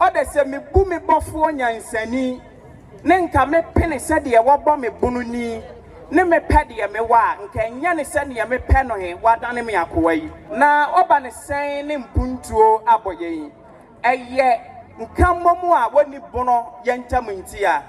Ode se me bu me bofo nyansani ne nka me pene se de wo bo me bunu ni ne me pede ye me wa nka nya ne se ne me pe no he wadane me akowa yi na oba ne sen ne mpuntuo aboye yi eye nka momu a woni bono ye ntam nti a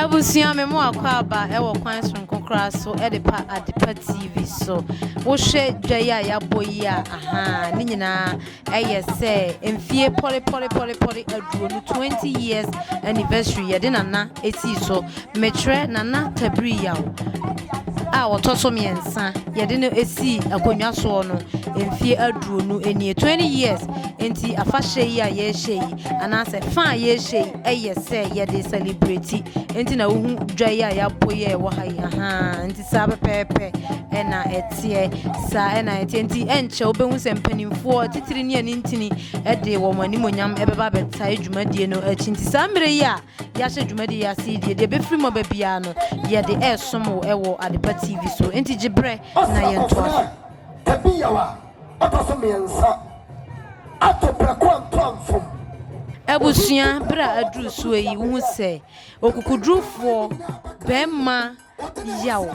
Abusia me mo akwaba e wo kwan sonkokra so e de pa adepa TV so wo hwe dwaya ya boyi a aha ni nyina eye se emfie pole aduo no 20 years anniversary ye de nana eti so metre nana tabri yawo a wotoso miensa ye de no esi akonwa so no emfie aduo no eni 20 years enti afahye yi a ye hye anase fa ye hye eye se ye de celebrate enti na uhu dwaya ya boye wo hai aha enti sabe pepe ena etie sa ena etie enti enche obehu se mpanimfo titiri ne ani ntini ede wo mani monyam ebeba beta adwumadie no achi enti samre ya ya hye adwumadie ya sidie de befiri mo babia no ye de esomo ewo adepa TV so enti gibre na ye ntoa tabiyawa otoso miensa atoprakwa ntwamfom Abusia bra adru so yi wo se okukudrufo bema yaw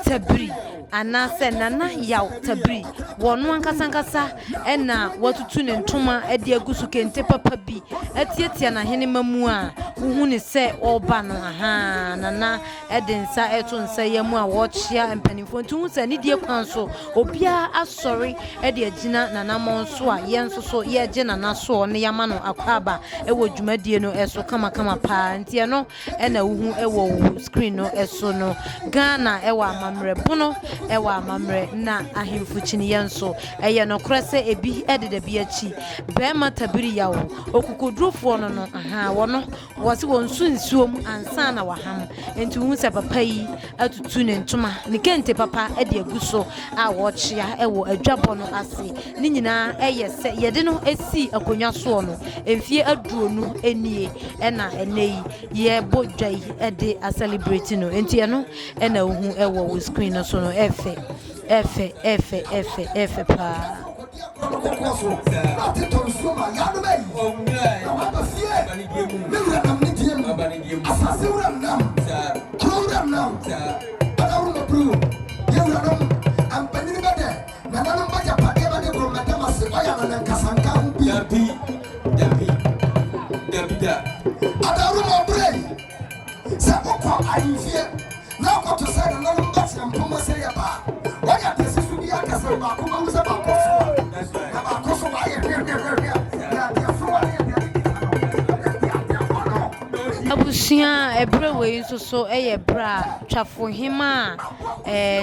tabri anase nana yaw tabri wono ankasa ena watutu ne ntoma ade agusu kente papa bi atietia na hene mamu a wo ne se oba no aha nana edensa eto nsa yamu a wochia empanifo ntu se ne die kwan so obia asori ade agina nana monso a yenso so ye je nana so ne yama no akwaba ewo dwumadie no eso kama pa ntie no ena wo ewo screen no eso no Ghana ewa amamre Bono ewa amamre na ahemfu chini yenso eye no krese ebi edede bi achi bema tabiri yawo okukodrofo no no aha wono wose wonsu nsuom ansa na waham enti hu se papa yi atutu ne ntoma ne kente papa ede aguso a wochia ewo adwabo no ase ni nyina eye se yede no esi akonwa so no emfie aduo no enie ena enei ye bodwai ede a celebrate no enti no ena uhu ewo screen no so no efe pa now got to say no that's and Puma say about what ya this is to be a castle back who was about Koso Abusia ebrewe so eye bra twafo hima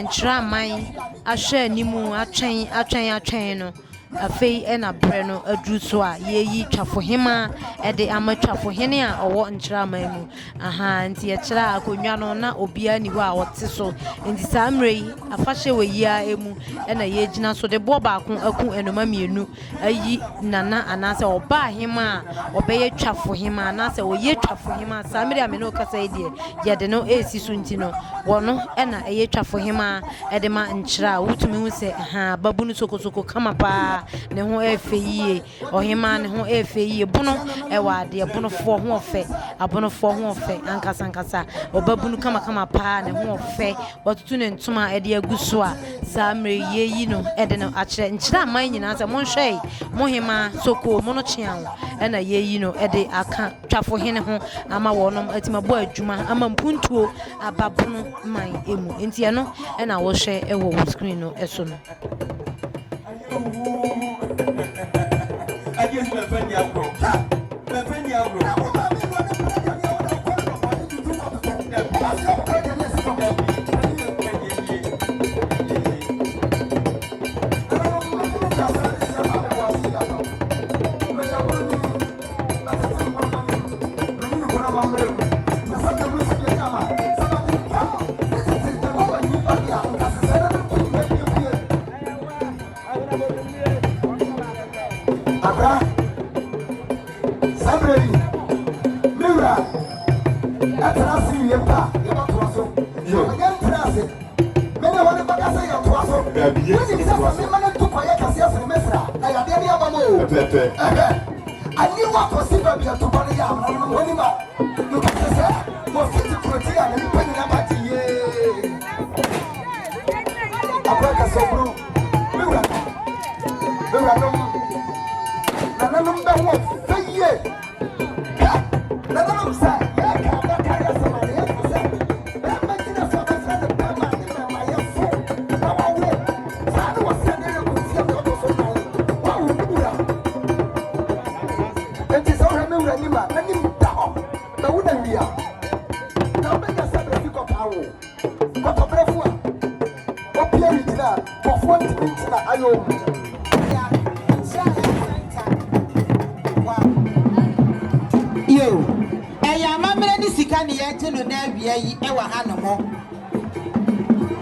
nchiraman ahwe animu atwen no afei ena bre no adru so a yeyi twafo hima ede amatwafo hene a owo nchiraman mu aha nti ye kira akonwa no na obia ni ho a wote so nti samre yi afahye we ya emu ena ye gina so de bo ba aku enoma mienu ayi nana anase oba hima obeye twafo hima anase oye twafo hima samre amene okasa edie ye de no esi so nti no wono ena eye twafo hima ede ma nchira wutumi hu se aha babunu sokosoko kama pa a ne ho efe yie ohema ne ho efe yie bono ewa de bono fo ho ofe abono fo ho ofe ankasa obabunu kama pa ne ho ofe watutu ne ntoma ede aguso a samre yeyi no ede no akire nchira man nyina se monhwe mohema soko mono chian ena yeyi no ede aka twafo hene ho ama wonom atimabo adwuma ama mpuntuo ababono man emu enti no ena wo hwe ewo screen no eso no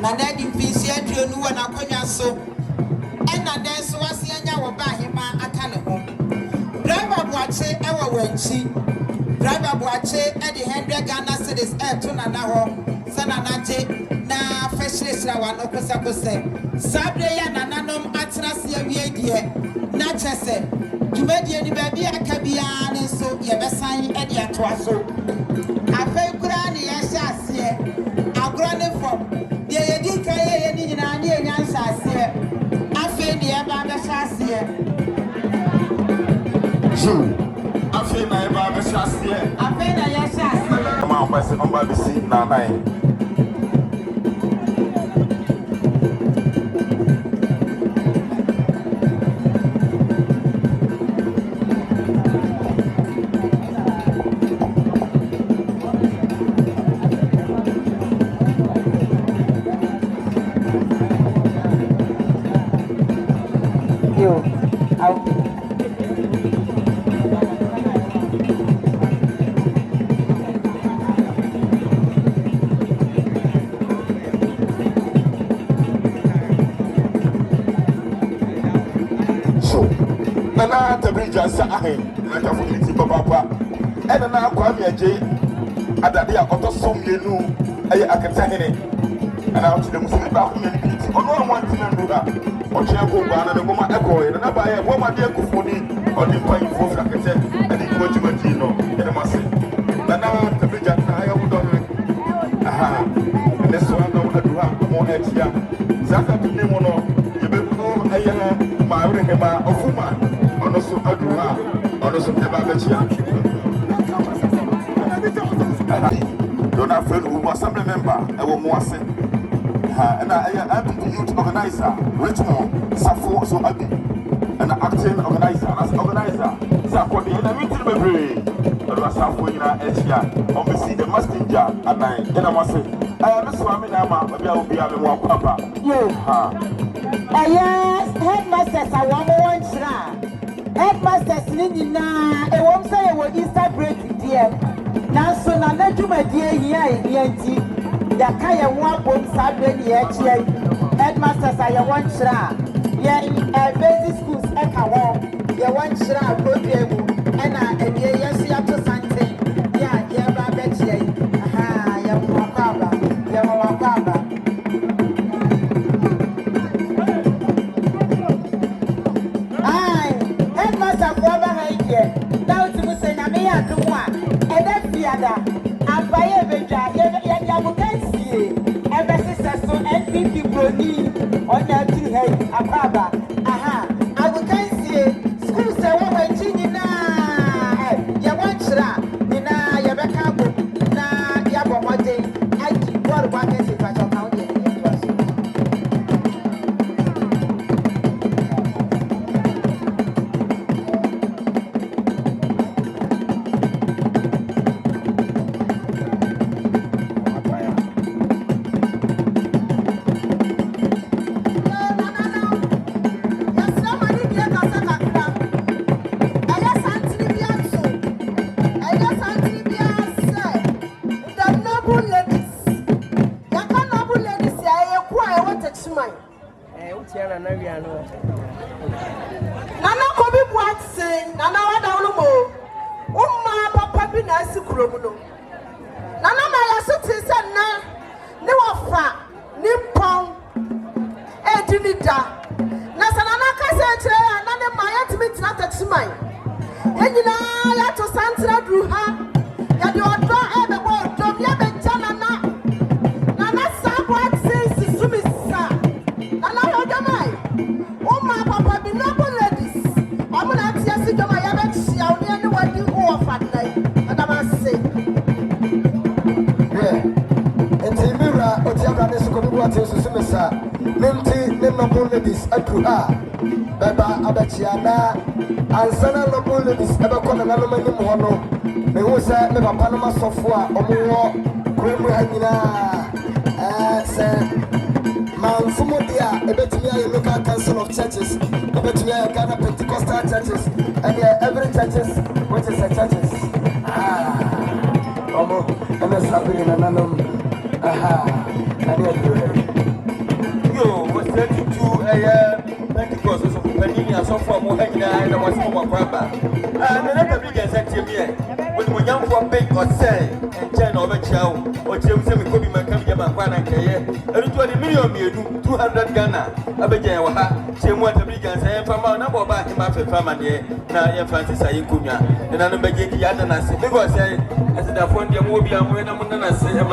na daddy mfisi aduonu wa na akonya so ena dan so wase anya wo ba hema aka ne ho driver boache ewo wanchi driver boache e de 100 Ghana cedis to na na ho sana na je na feshlesra wa no kosa sabre ya nananom atena se awie die na chese dwumadie ni ba bia aka bia ne so ye besan e de atoa so afai kura ne ya sha ase agro ne fom de ye di kan ye ni nyina ne enya sha ase afai ne ya ba be sha ase afei na e ba be sha ase afai na ya sha ase ma on passe on ba be si na nine. Jasa ahen na ta funiti papa ena na akwa mi aje adade a otosom yenu aye akata hene ana o tide musimi ba ko nyani biti ono anwanti na ndura o che ko gba na de goma eko ye na ba ye bo ma de kufuni o di pan fo fra kete ani ko jumati no ene mase na ta bi jasa aye wo do aha ne so na wo aduha mo etia zaka bi ne mo no ye be ko aye ma awre he ma ofuma ono so aduha ono so eba bechia dona friend who assembly member e wo mo ase ha na I youth organizer Richmond Safo so abi and acting organizer as organizer Safo de na meeting bebre do Safo nyina echia obviously the messenger anan e na mo se no so am na ma obi a me mo akwa yo ha yes headmasters are one more chira headmasters ni na e won say e wo Easter break there na so na na dwumadie hia nti ya ka ye ho abom sabre ni e chie headmasters are one chira ye basic schools e ka wo ye one chira program e na e die yesu ya to sante ya ye ba be chie aha ya mo akaba ya mo akaba Akwaba. Aha. I will can see school say what when China. Ya want chira. Nina ya beka go. Na ya bomode. I keep what one can say for your county. Nana Kobi Watson, Nana Wadalumo, Papa Binasi Kuromuno. Nana Maya Sutis and Newafa, Nippon, Edinida, Nasanaka Satre, and Nana Maya to meet not at Sumai. And you know, to Santa Druha, and you are draw at the board, Dom Yabetana, Nana Sabwat says to Sumisa, Nana Hodamai. Papa be noble ladies. I'm gonna tell you my yacht. I'll never know what you offer at night. And I must say, yeah. And the mirror, but you have this could be what is Sumisa. Ninty, noble ladies, a true Baba Abachiana, and Sana noble ladies, ever call an aluminum mono. They will say, never Panama software or more. Grandma, Man, Fumodia, a better local council of churches, a better Ghana Pentecostal churches, and every churches, which is a churches. And that's happening in another. Yo, was 32 a Pentecost of Pennsylvania, so far more hanging and I was more grandma. And another big as at here, when we young for big or say, and 10 over chow, or James could be my company, my one and 20 million, 200 Ghana, a big Jim want to be and say, from our number of him after family, now Francis Ayukunya, and I'm beginning the other Nasi, because I said, I found your movie, I'm when I'm going to say,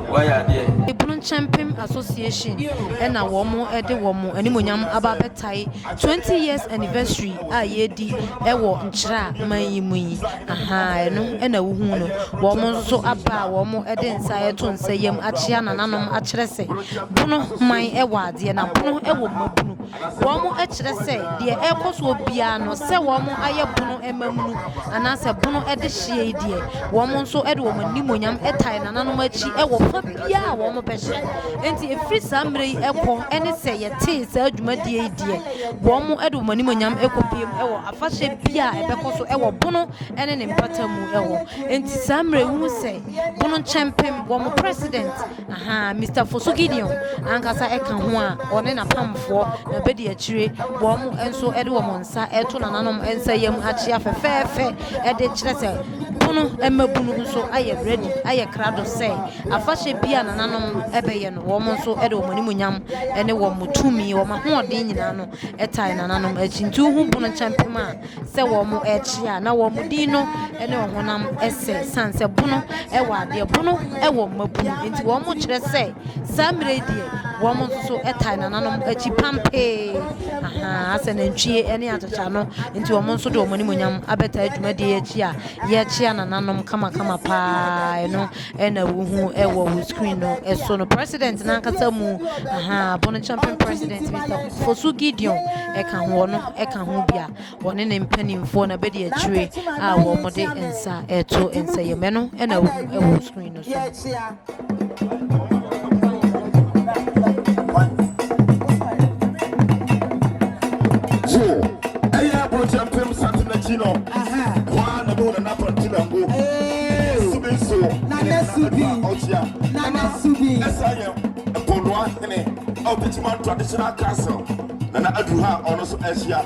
why are they? Bonokyenmpem Association and a woman at the woman and Imonyam Ababetai 20 years anniversary. Yedi Ewo Nchra Mayimui. Aha, no, and a woman. Woman so about woman at the inside to say yam Achiana Nanum Achrese. Bono, my Ewa, dear Napono Ewo Mabunu. Woman Achrese, dear Epos will be no, say woman Ayabuno Emamu, and answer Bono at the shade, dear. Woman so Edwoman Nimonyam Etai Nanomachi Ewo. Yeah, woman person. And if free summary echo any say a tea, said Jumadia, dear. Woman Edu Monimoniam Echo PM, a fashion Pia, a Becoso Ewo Bono, and an Impatamu Ewo. And summary who say Bonokyenmpem, woman president, aha, Mr. Fosugidion, Ankasa Ekanwa, or Nena Pam for a bedi a tree, woman and so Edwamonsa, Eton and Anum and Sayam Achia fair, at the Chester. Bono, Emma Bunu, so I am ready, I a crowd of say. A fashion piano, Nanum, Ebeyan, woman so Edo Monimunyam, and a woman to me, or my horn, Dinano, a time, and Nanum, a chintu, whom Bonokyenmpem, say woman, Echia, now Mudino, and no one essay, Sansa Bono, Ewa, dear Bono, Ewa Mabu, into one much let's say, some lady, woman so a time, and Nanum, a chipampe, aha, as an entry, any other channel, into a monster do Monimunyam, a better Media, Yachia, and Nanum, come pa, you know, and a woo, Ewa screen, no, as soon a president, Nankasamu, aha, Bonokyenmpem president, Mr. Fosugidion, Ekanhubia, one in penny for a bedi a tree, our mode and sa, eto, and say a meno, and a woo screen. So, Bonokyenmpem Santinachino, one about an apple to so, Nana Subi, as I am upon one of the Chiman traditional castle, Nana Adruha, or also Asia.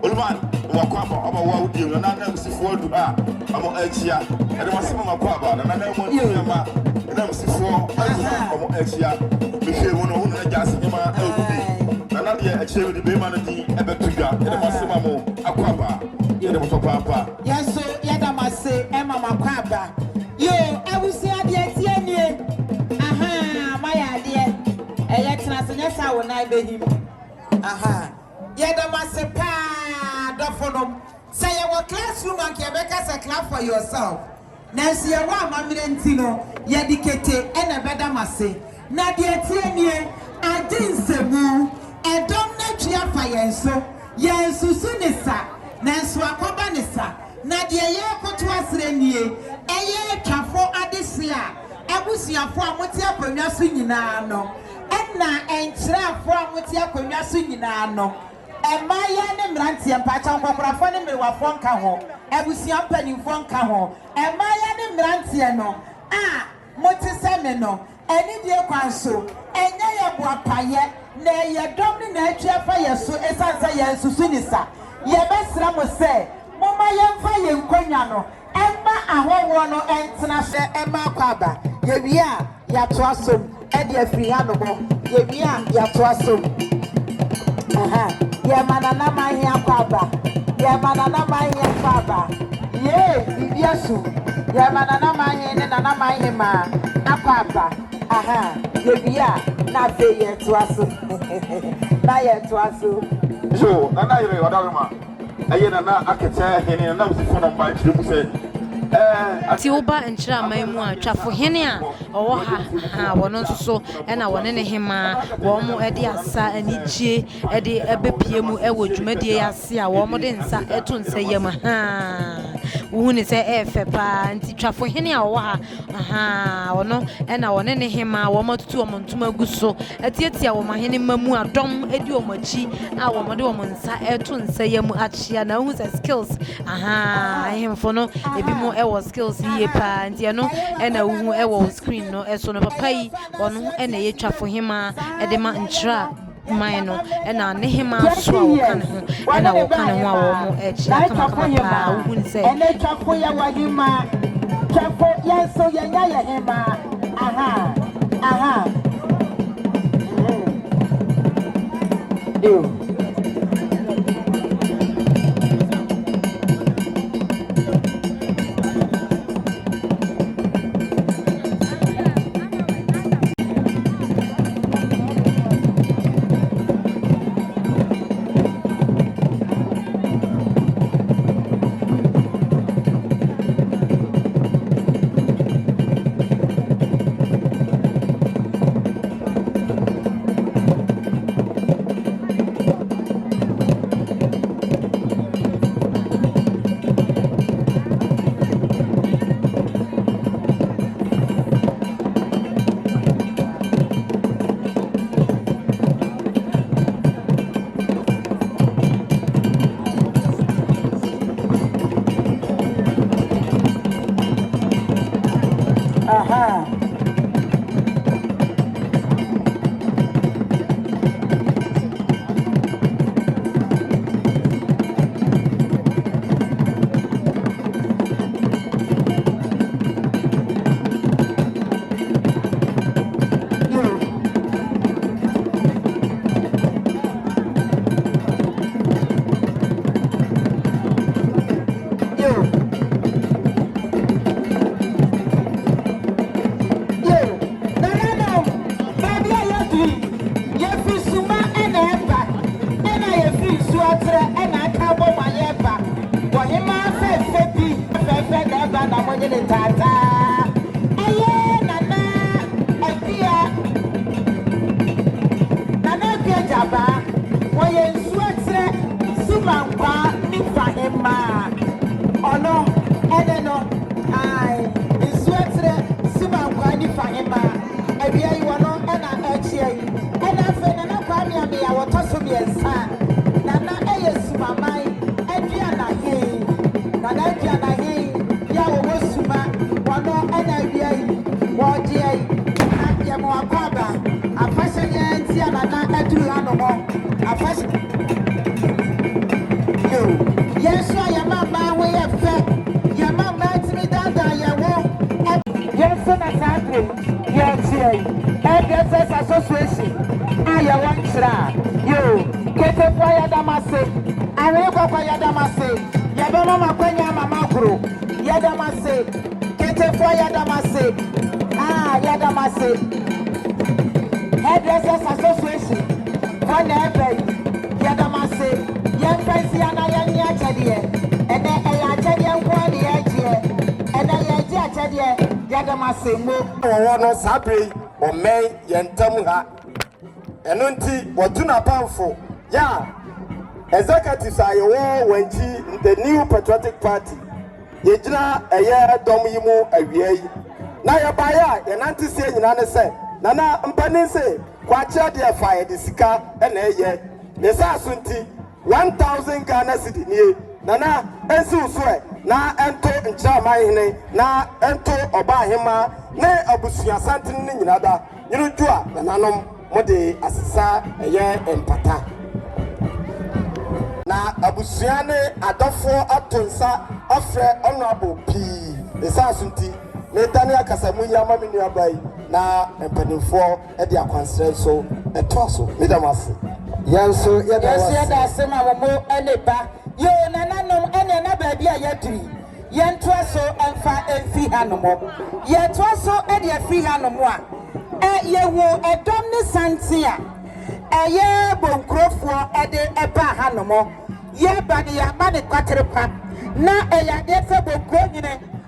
Ulman, Wakaba, our world, you and I am C4 to her, among Asia, and I was Makwaba, and I know one you, and I'm C4, among Asia, Michel, one who just in my LB, and I achieved the Bemanity, Ebetuga, and I was Mamo, Aquaba, Papa. Yes, so Yadama say, Emma Makwaba. Yo, I will say, aha, my idea. Yes, I will not be him. aha yɛdamase paa dɔfonom sɛ yɛwɔ classroom anka yɛbɛka clap for yourself nanso yɛwɔ amammerɛ nti no yɛde kete ɛna bɛdamase na deɛ tie nie ade nsɛmu ɛdɔm na twa fa yɛn so yɛn susu ne sa nanso akɔba ne sa na deɛ yɛkoto asrɛ nie ɛyɛ twafo adehye a abusuafo a mote akonnwa so nyinaa no ɛna ɛnkyerɛfo a mote akonnwa so nyinaa no ɛmaaya ne mmeranteɛ mpakyɛ nkɔkorafo ne mmerewafo nka ho abusua mpanimfo nka ho ɛmaaya ne mmeranteɛ no a mote sɛ me no ɛne deɛ kwan so ɛnyɛ yɛ boapayɛ na ɛyɛ dɔm ne na atwa fa yɛ so ɛsiane sɛ yɛn susu ne sa yɛbɛsrɛ mo sɛ momma yɛmfa yɛn nkonnwa no ɛma ahɔhoɔ no ɛntena hyɛ ɛma akɔ aba yɛwie a yɛato asom ɛde afiri ha no hɔ yɛwie a yɛato asom yɛma nanama ahe akɔ aba yɛma nanama ahe akɔ aba yee biribi aso yɛma nanama ahe ne nanama ahe ma akɔ aba yɛwie a na afei yɛto aso na yɛto aso so nana yɛrɛ ɔdawema ɛyɛ nana akɛtɛ hene nana wosi fɔnɔ mba kyerɛ mu sɛ ti woba nkyerɛ aman mu a twafo hene a ɔwɔ ha wɔno nso so ɛna wɔne ne hema wɔn mo ɛde asa anigye ɛde ɛbɛpie mu ɛwɔ dwumadie ase a wɔn mo de nsa ɛto nsa yam wohu ne sɛ ɛfɛ paa nti twafo hene a ɔwɔ ha ɔno ɛna wɔne ne hema wɔn mo tutu wɔn ntoma gu so ɛtiatia wɔn ahene ma mu adɔm ɛdi wɔn akyi a wɔn de wɔn nsa ɛto nsa yam akyia na wohu sɛ skills ahemfo no ebi mo ɛwɔ skills yie paa nti ɛno ɛna wohu ɛwɔ screen no ɛso no papa yi ɔno ɛna yɛ twafo hema ɛde ma nkyerɛ man no ɛna ne hema so a wɔka ne ho ɛna wɔka ne ho a wɔn ɛkyia kama paa wohu ne sɛ ɛne twafo yɛ wɔ hema twafo yɛn so yɛnya yɛ hema Hairdressers Association, one Yansia na Yanya Chadia, and then a Chadian Quadi Agia, and then Yagia Chadia, Yadamasimu, or no Sabri, or May Yantamuha. And unti, what do not powerful. Yeah, executives are when the new patriotic party. Yejina a year domimu a year. Na ya baya ya nanti se nyina ne se nana mpani se kwacha de fire de sika na ye ne sa sunti 1000 Ghana cedi nie nana ensi uso na ento ncha mahene na ento oba hema na abusua santin ne nyina da nyinu ju a nananom mode asesa ye empata na abusua ne adofo atonsa afre honorable p ne sa sunti Netania Casamuya Mammy Abai, now and penny for at the Aquansel so a tosso, Midamasi. Yanso, yes, Sama more and a bar. You nanum and another dear yetri. Yan twasso and far and free animal. Yet twasso and your free animal. Ye wo a domni santia. A year bon crofo at the epa animal. Ye body a money quatrepa. Na a yadefable crony.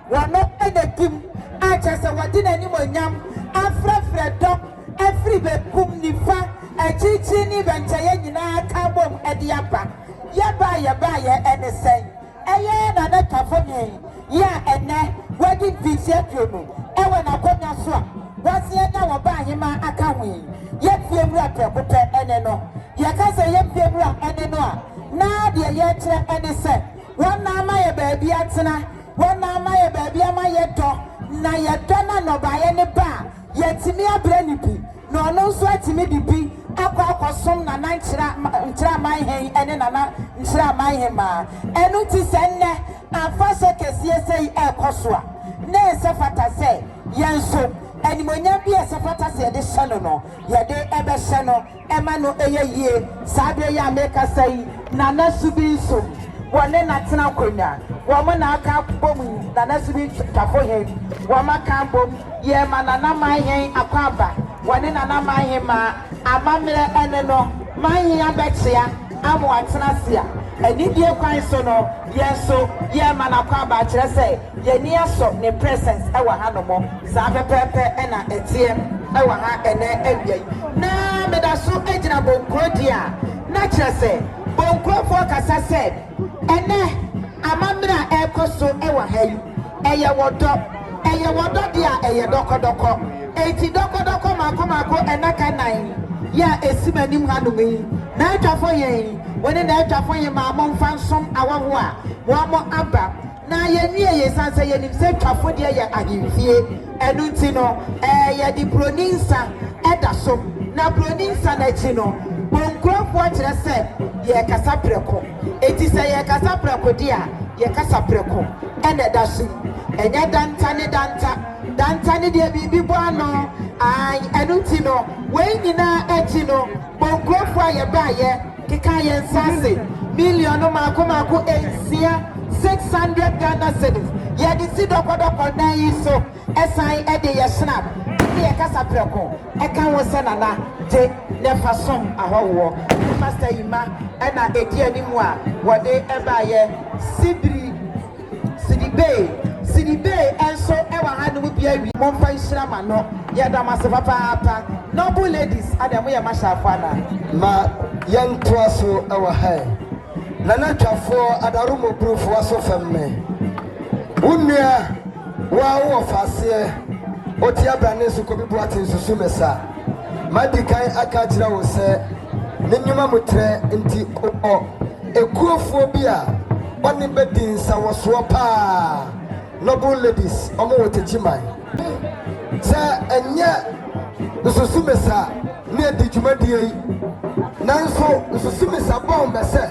One not at the kim. I just what did anyone yam, Afra dog, every becum nifa, a chicken even Chayana carbon at the upper. Yabaya, and the same. A year and a café, ya and ne, wedding visit you. And when I come your swap, what's the now by him? I can't win. Yet fear rapper, and no. Yakasa yet fear and no. Now, dear yet and a set. One now my baby at one now my baby am I yet dog. Na ya dona no ba ye ne ba ye timi abranipi no no so atimi dibi akwa akosom na nchira man hen ene na nchira man hen ma enu ti senne afase kesie sei ekoso a na esefata se yenso animonyam bi esefata se de hye no ye de ebe hye no ema no eyeyie sabe ya meka sei na nasubi so wone na tena konya womo na aka bom na nasubi tafo hen woma kan bom ye manana man hen akwaba wone na na man hen ma amamre ene no man hen abetia amo atena sia anidie kwan so no yeso ye manakwaba kire se ye ni aso ne presence e wa hanomo sa pepepe e na etiem e wa ha ene awiai na medaso ejina bonkodia na kire se bonkrofo kasa se ene amamra ekoso ewa hayi eye wodo dia eye dokodoko enti dokodoko mako enaka nan ya esimanim hanumi na atwafo yen woni na atwafo yen ma amon fansom awawo a wo mo aba na ye nie ye sanse ye nim se twafo dia ye ahimfie enu nti no ye di proninsa edaso na proninsa na chi no bonkrofo kire se ye kasa preko eti se ye kasa preko dia ye kasa preko ene dasu enya danta ne de bibi boano ai enuti no we nyina echi no bonkrofo ye ba ye keka ye nsase million mako ensia 600 Ghana cedis ye di si dokodoko na yi so esai ede ye snap ye kasa preko e kan wo se nana je ne fason ahowo master yima ena edi animu a wode eba ye Sidibe enso ewa hanu bia wi momfa nshirama no yeda masefa papa noble ladies ademu ye mashafana Ma yantoaso ewa hai nana twafo adarumo proof waso femme unnua wa wo fase oti abrane so ko bibu atinsusu mesa madikan aka kira wo se nenyuma mutre nti o ekuofo bia oni bedin sa woso pa noble ladies omo wotechiman sa enya susu mesa ne di djumadie nanso susu mesa bom bese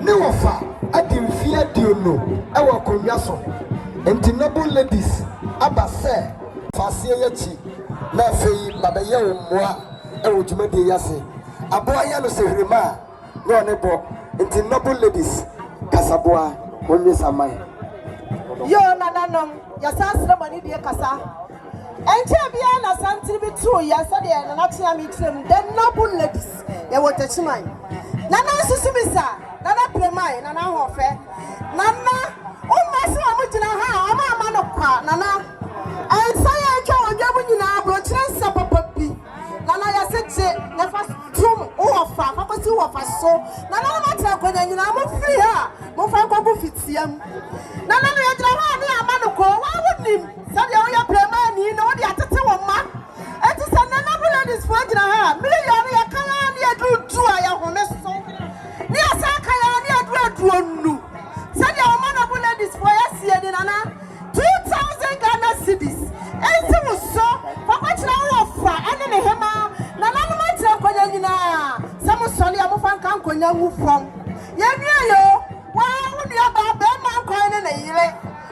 ne wofa adimfia diono e wo konwa so enti noble ladies abase fase yachi na fei babaye omwa e wo djumadie yase aboa ya no sehirima ne onebo enti noble ladies kasaboa wonye samai yo nananom ya sasre mani die kasa enche bia na santiri bi tu ya sade na natia mi trem the noble ladies ya wotachiman Nana susumisa, Nana Plemai, Nana Hofe, Nana, Massa Mujina, Amano, Nana, and Saya Joe, Jabuna, Brochesa Papi, Nana said, never tomb or far, Papa two of us so, Nana matter when I'm free her, Mofako Fitium. Nana Yajana, Manoko, why wouldn't him? Sadia Plemai, you know the Atata. It is another this for Jana, Millia Kayania drew two I have on this song. Near Sakayania drew two. Sadia Manabula this for Nana 2,000 Ghana cities. And so was so for what now offer and in a hammer. Nana matter Koyanina. Some Sonny Amufan can Konya move from. Yanio, why would you have a coin in a year?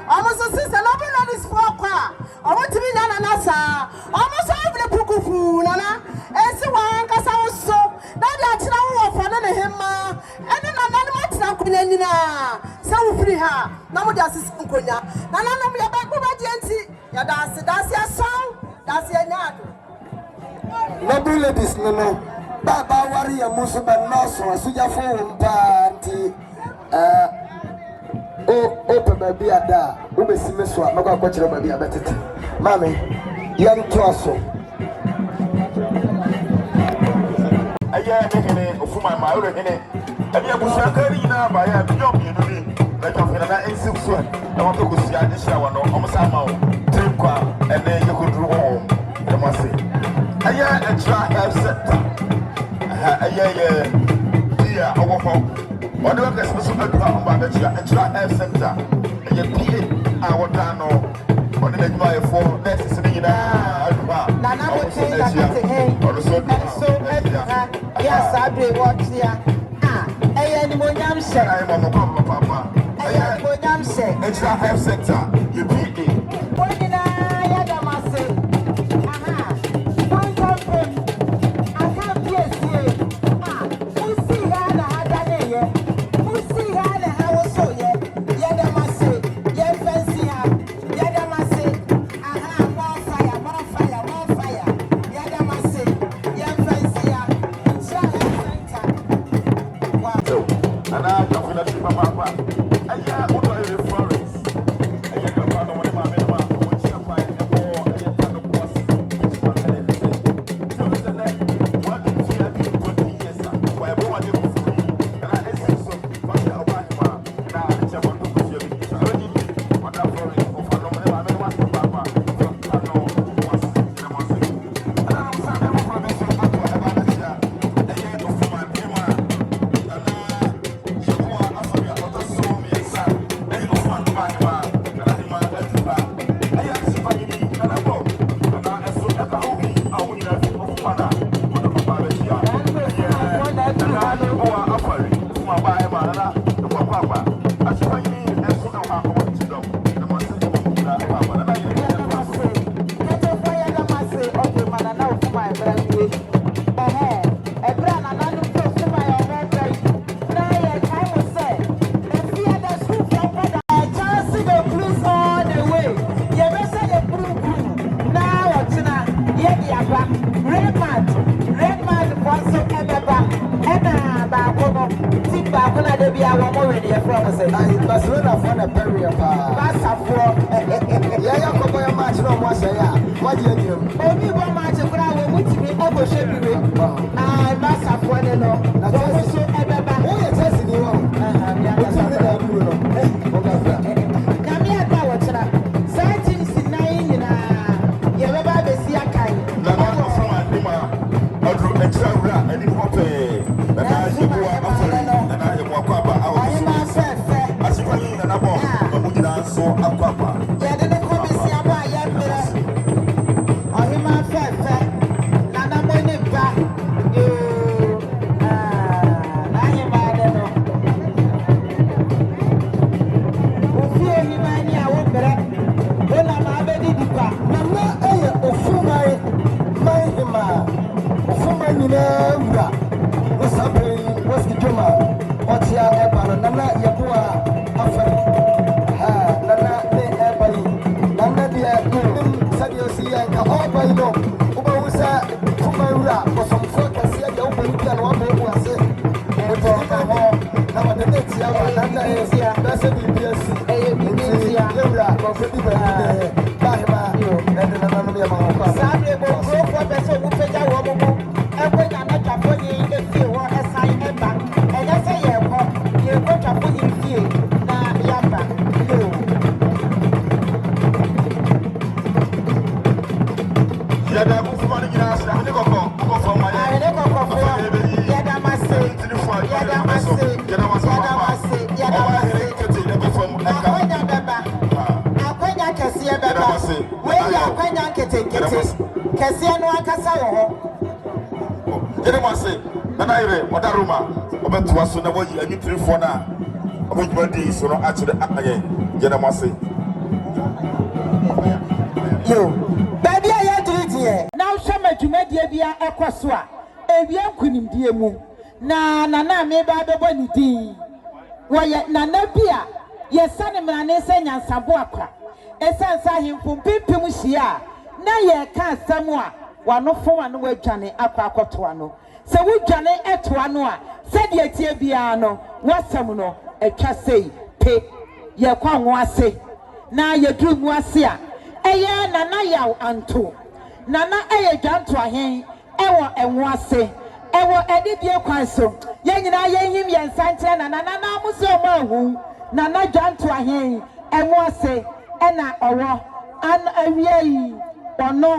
Almost a sister loving on this for car. I want to be Nana Nasa. Almost over the Pukufu, Nana. And so one cast out so. Now they are now for Nana Hema. And then another match now, so free her. Now that's his Unconia. Nana, no, we are back over Jency. That's your song. That's your name. Noble ladies, no. Baba warrior Musuba Nosso, Suja phone party. Open baby at that. Ube Simeswa, Maga Quacher baby about it. Mammy, young Tosso. I am for my mother in it. And you was a girl now by a job, you know, like I'm in an instant sweat. I want to go see the shower, no, almost a mouth, trip car, and then you could go home. I must say, I am a try have set. Yeah, over home. What do I special about the try center? And you pay our town or the next buy for next city in Nana would say that or so yes, I be watch here. I'm saying, I'm a papa. I'm saying, it's not have center. You beat it. When did I say, I can't guess here. Who see Ghana had done it? Who see Ghana how so yet? Yadama say, yeah, fancy her. Yadama say, more fire. Yadama say, yeah, fancy her. It's not center. Wow. And I don't feel like papa. And yeah, what are you forest? And you don't know what my man which you find the war and you find the boss. So it's a neck. What do you have to put in yes, sir? Why everyone you go free? And I say so. But you are right, man. Now I just want to put you in. So what that forest of a normal man was the papa. From I know was the most. And I was never from this one to ever this year. And yet of my payment. Barcelona for the period. Yeah, come by a match. No more say, what do you do? Only one match of ground which we over should be. I must have one and all. Who is testing you? So now what you need to for now? About your day, so not actually again. Get a massy. Yo, baby, I had to here. Now, summer to make the Abia Equasua. Abia couldn't dear moo. Na, maybe I don't want it. Why, Nana Pia, yes, son of man, and Sabuaka. A son saw him from Pimusia. Now, ye can't somewhere. One no for one way, Johnny, Aquatuano. So we Johnny Etuanoa. Said ye tia biano, wasamuno, a chasse, pay, ye quan wase. Na ye drew wasia. Aya nana yaw anto. Nana aya janto a hen, ewa and wase. Ewa edit ye quanso. Yanina ye him santan and nana muso mahu. Nana janto a hen, and wase, ena owa, an aye, or no,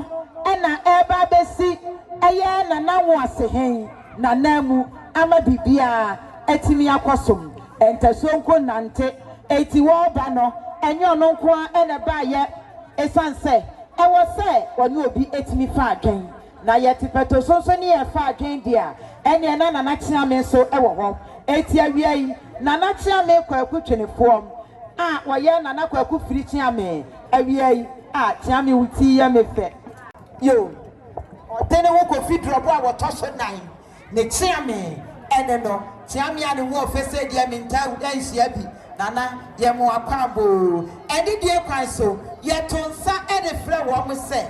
ena eba besi, aya nana wase hen, nanamu. Ama bibia etimi akosum entesonko nante eti wo ba no enyo no nko ene ba ye esanse ewo se woni obi etimi fa adwen na ye tipeto sonso ni ye fa adwen dia ene na na chia me so ewo ho eti awia yi na na chia me kwa akutwenefo a wo ye na na kwa akufiri chia me awia yi a chia me wuti ye me fe yo otene wo ko fidro bo a wo toso nan ne chia me ene no chia me ane wo fese dia me nta udanhia bi nana ye mo akwabo edi die kwan so ye tonsa ede frɛ wo mo se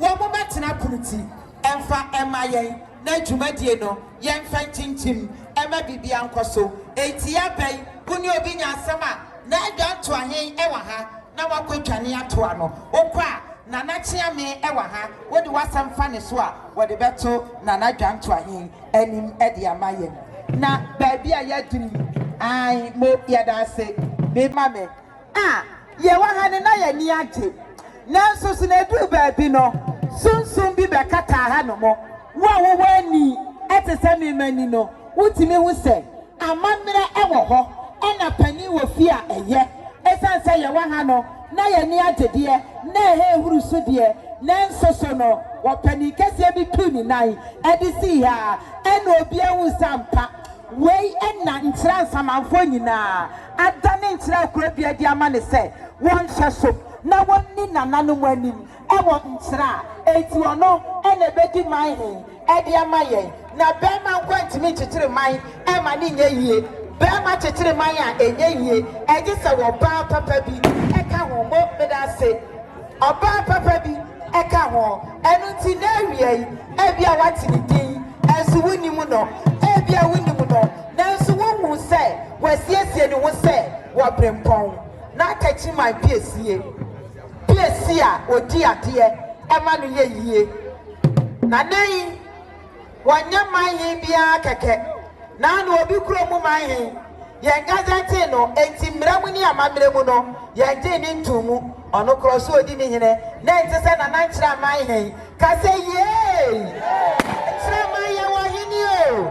wo mo betena punuti emfa emayen na dwumadie no ye mfa ntintim ema bibia nkoso etia bai kuni obi nya asema na adwanto ahen ewa ha na wakotwane ato ano okwa nana chia me ewa ha wodi wasam fa ne so a wodi beto nana dwanto ahen enim ede amayen na baby a yadiri ai mo yada se be mame ye wa ha ne na ye ni age nanso so na edu baby no sunsun bi be kata ha no mo wo wani etese me mani no wutimi hu se amamre ewo ho ena pani wo fi a eye esanse ye wa ha no na ye ni age de na he huru so de nanso so no wo pani kese bi tu ni nai edisi ha ena obi ehu sampa wei ena ntra samanfo nyina adane ntra kurabia di ama ne se won hyeso na wonni nananu mwanim ewo ntra eti ono ena bedi man he edi ama ye na bema kwantimi chichire man ema ni nye yie bema chichire man a enye yie eji se wo ba papa bi eka ho mo medase oba papa bi eka ho enu ti na awie ebia wati ni din ensu woni mu no ebia woni mu no nanso wo se wasiesie ni wo se wo brempon na tachi my piesie a odi ade ema no ye yie na nei wanya man bia keke na no obi kuro mu man ye ngazate no enti mramu ni amamre mu no ye je ni ntumu ono kroso odi ni hene na enti se na nanchira man ka se ye chira man ye wo hini o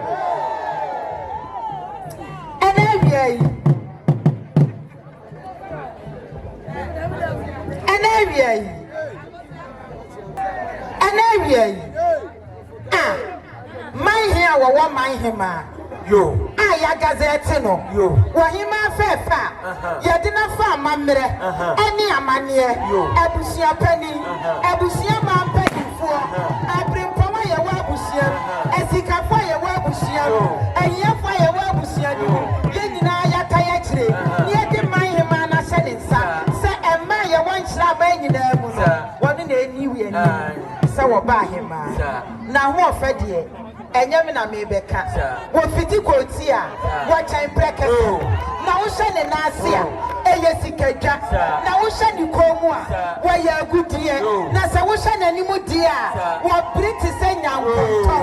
my hair wa wa my hema yo ya gazette no yo wa hima fefa ya dina fa mamre ani amane abusia pani abusia ma pani fo abrempo wa ya wa abusia esika fo ya wa abusia eye fo ya wa abusia ni ye nyina ya kaya kire ye de my hema na se ne nsa se emma ya wan kira ba nyina mu no woni na eni wi ani se wo ba hema na ho ofede enyame na mebeka wo fiti koti a wo chan preke na wohye ne nase a eye sikadwa na wohye ne komu a wo ya agudie na se wohye n'animu die a wo briti se nyankontɔ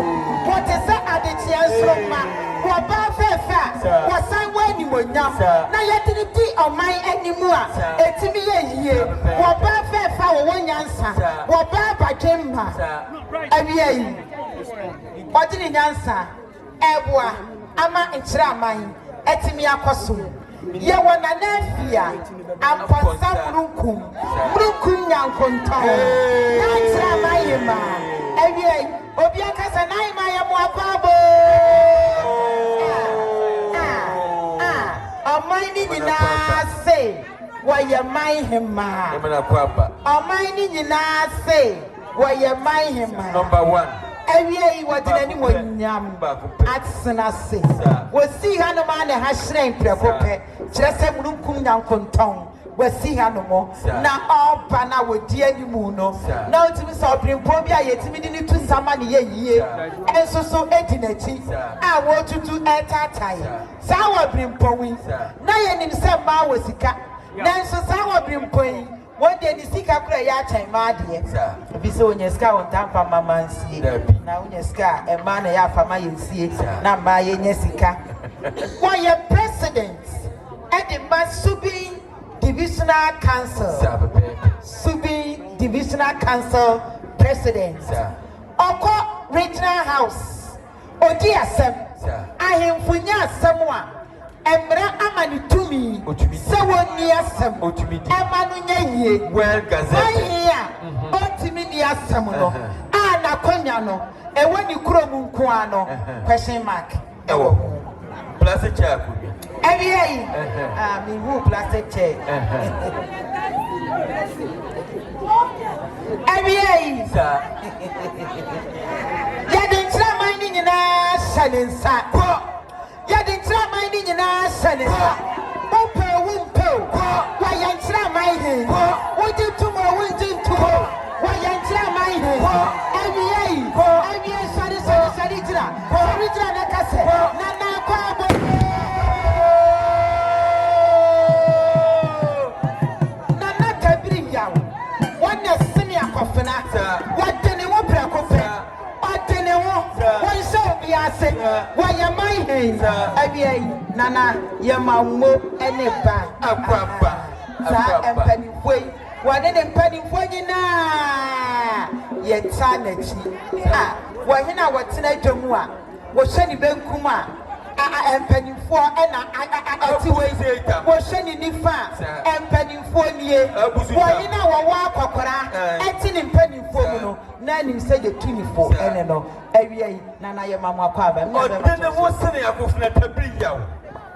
wo te se adechia nsroma wo ba fefa wo san wo animonyam na yetiri di oman animu a etimi ye yie wo ba fefa wo nyansa wo ba badwemma awie yi odini nyansa eboa ama nkyiraman etimi akoso ye wona na afia amponsa mrukum nyankontɔ na nkyiraman yema awie obi akasa na yema ye mo apabo Omani nyina se waye mai hema Omani nyina se waye mai hema Number 1 Ewie wadina ni wonyam atsena se wosi hanoma na ha hyerɛn prekope kyerɛ sɛ mununkum nyankontɔn wasi hanomo na oba na wodi animu no na otimi sɛ obrimpo bi a yetimi ni tu sama ne yeyie enso so edinachi a wo tutu etatai sa wo obrimpo wi na yenim sɛ ma wosika na enso sa wo obrimpo yi wonde ni sika kura ya kyɛn ma de bi sɛ onya sika won tampa mama nsie na onya sika e ma na ya fama yensie na ma yenya sika wo ye president and the Subi Divisional Council Subi Divisional Council President Oko Regional House Odi asem ahemfunya asem a emra amani tumi se woni asem emanu nyeye well gazette otimi ni asem no na konya no ewoni kuromu nko ano question mark ewo plastic chair Every me who plastic chair. Every sir. Ya didn't try minding in a selling sack. Ya didn't try minding in a selling sack. Wumpo. Why you try minding? What did tomorrow? What did tomorrow? Why you try minding? Every Nana, Yama Mo and a bag. And penny way. What didn't penny for you now? Yet, Sanity. Why, you know what's in a Jomua? Was Shani Ben Kuma? I am penny for and I was Shani Nifa and penny for me. Why, you know, a walk acting penny for Nanny said the 24 and no. Every Nana Yamama Quaba. Or then the most sending a book at a big yow.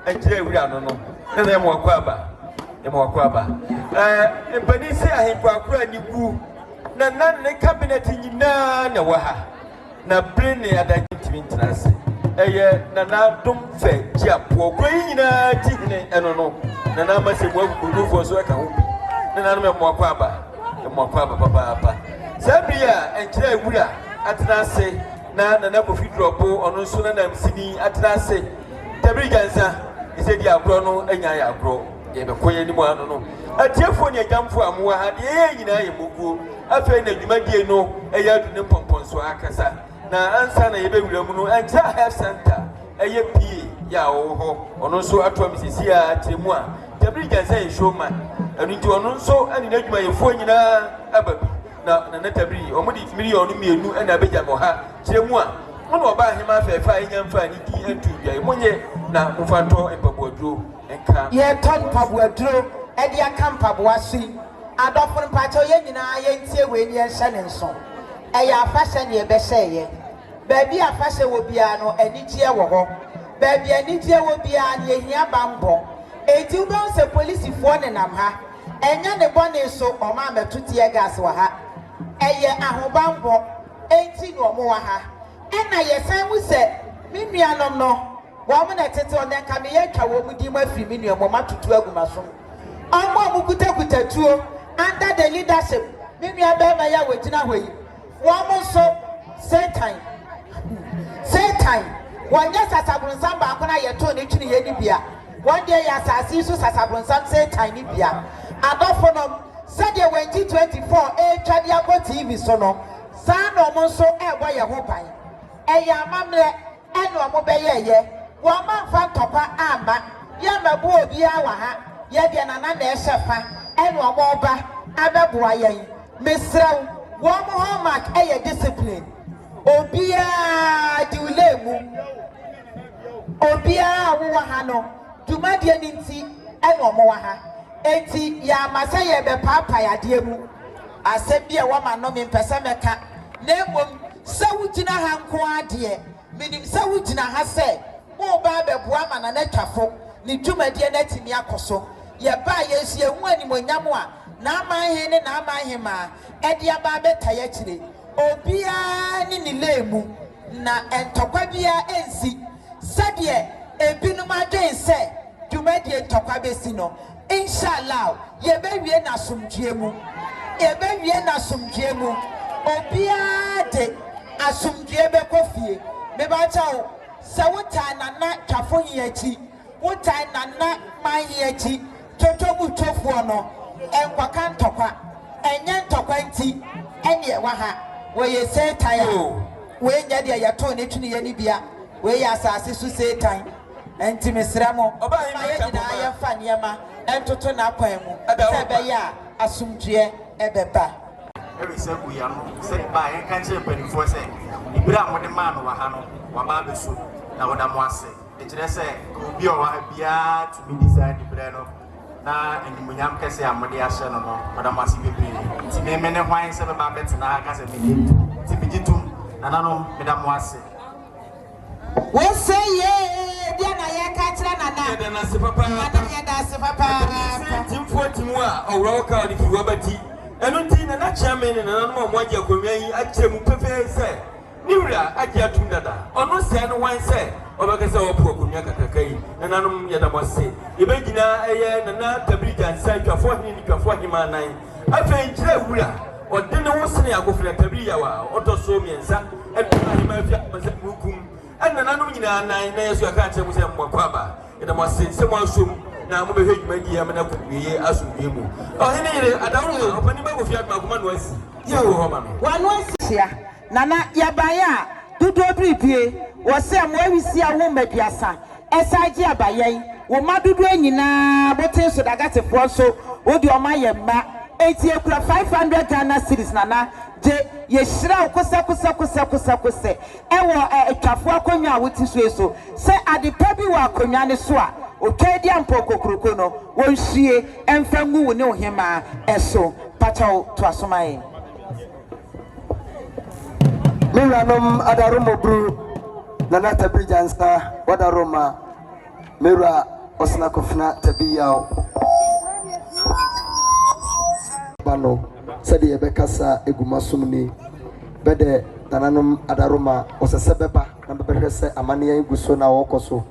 And Jay, we don't know. And then more Quaba. The more Quaba. And Benisi, I have a new Nana cabinet in Nana. Na brain at that interest. Nana don't fair, Jap, or grain and no. Nana must say, what we do for so I can hope. Nana more Quaba. The more Quaba, Papa. Sabia and Jay Willa at Nase. Na nabo fidropo ono so na namsini atrase tabrigansa ise dia agro enya ya agro ye be koye ni mo ano no atiefo ne jamfo amoa ha de nyina ye moguo afa na dwumadie no eya du ne pomponso akasa na ansa na ye be wuramu no ancha health center eye pie ya wo ho ono so ato misisi a tremu a tabrigansa ye showman anu nti ono so ani na dwuma ye fo nyina ababi na tabri omudi million mienu na beja mo ha kiremu a ono oba hema fefa enya mfa ni di entu bia monye na mfanto epabuaduro enka ye ton pabuaduro e dia kampa boasi adofo mpacho ye nyina ye ntie we ni enhye ne nso e ya afahye ne be hye ye baabi afahye wo bia no anigye wo ho baabi anigye wo bia ne ehia bambo enti wo don se police fo ne nam ha enya ne bone so o ma metutie gas wa ha eye ahobambo enti no mo wa ha ena ye san mu se minuanom no wo mo na tete o den ka me ye twa wo mu di ma firi minuanom ma tutu agumaso omo mu kutakuta tuo under the leadership minua be ma ya wagina hoyi wo mo so Satan wanya sasabrunsan ba ko na ye to ne twini ye ni bia one day as I see so Sasabonsan say tiny beer. Adolfo said you went 24 Chadiabo TV sono. San almost so why you hope I. Eya mamle and Wamobeye ye. Wama fan topa ama. Yama bo biawa. Yadiana Shefa and Wamoba Ababuaye. Mr. One homework a discipline. Obia diulemu. Obia wahano. Dumadia ninti and Wamoha. Eti ya masaya be papa ya diemu. Asebia woman no min pesameka. Nemum sawutina hankoa de. Minim sawutina ha se. Mo ba be boama na netwafo. Ni dwumadie na timi akoso. Ye ba yesie hu animonyam a na amanhene na amanhema edi aba beta ya kire. Obia ni ni lemu na entokwa bia ensi. Sadie ebinum adwen se dwumadie entokwa besi no. Inshallah ye be wie na somdwemu. Ye na somdwemu. Obia de asomdwe be kofie. Me ba chawo sawuta na na twafo hiachi. Wuta na na mahiachi. Toto bu tofuo no enkwaka ntokwa. Enye ntokwa nti ene wa ha. We ye setan ya. We nya de ya to ne tuni ye ni bia. We ya asase su setan. Enti mesramo. Oba ye na ye fa niema. Entoto na kwan mu. Sebe ya asomdwe ebeba. Every several years, say by a country penny for say, if you are the man of a hand, one man is so. Now, what I'm say, it's just say, could be or be to be designed the brand of now, and when I'm Cassia, I'm the Ashan or no, but I must be paid. See, many wines have about better now, I can't be Tibitum, and I know, Madame Wassay. Well, say, yeah, Diana, I can't run and I say, Papa, Tim 40 more, or rock out if you were Betty. And not chairman and another one year could be at Chemupe say. Nira, I get to Nada. Or no sand wine say, or because our poor Kunyaka, and Anum Yadama say. Ibegina, and not the bridge and say, you're 14, you're 40 man 9. I think Jewia, or dinner was saying, I go for a Tabia, or to so me and son, and was a Mukum. And an Anumina 9 years, you can't say with them more Papa. And I must say, someone soon. Now, we hate my dear man, as you do. Oh, I don't know, open the mouth of your man was. You, woman. One was here. Nana Yabaya, do prepare, was some way we see a woman, Piasa. S.I.G. Abaye, wo madu nyina bote so daga te fo so odi o maye ma 500 Ghana cedis nana je ye hira kosa ewo etwafo akonwa woti so se adepa bi wa akonwa ne so a otwadi ampoko kroko no wonhie emfa ngu wo ne ohema eso pacho to asomaye Miranom adarumo bru nana tabrijansa wadaroma Mira osna kofna tabiyao Bono said ye bekasa egumasumni bede nananom adaroma osesebeba na bebehwese amane guso na wokoso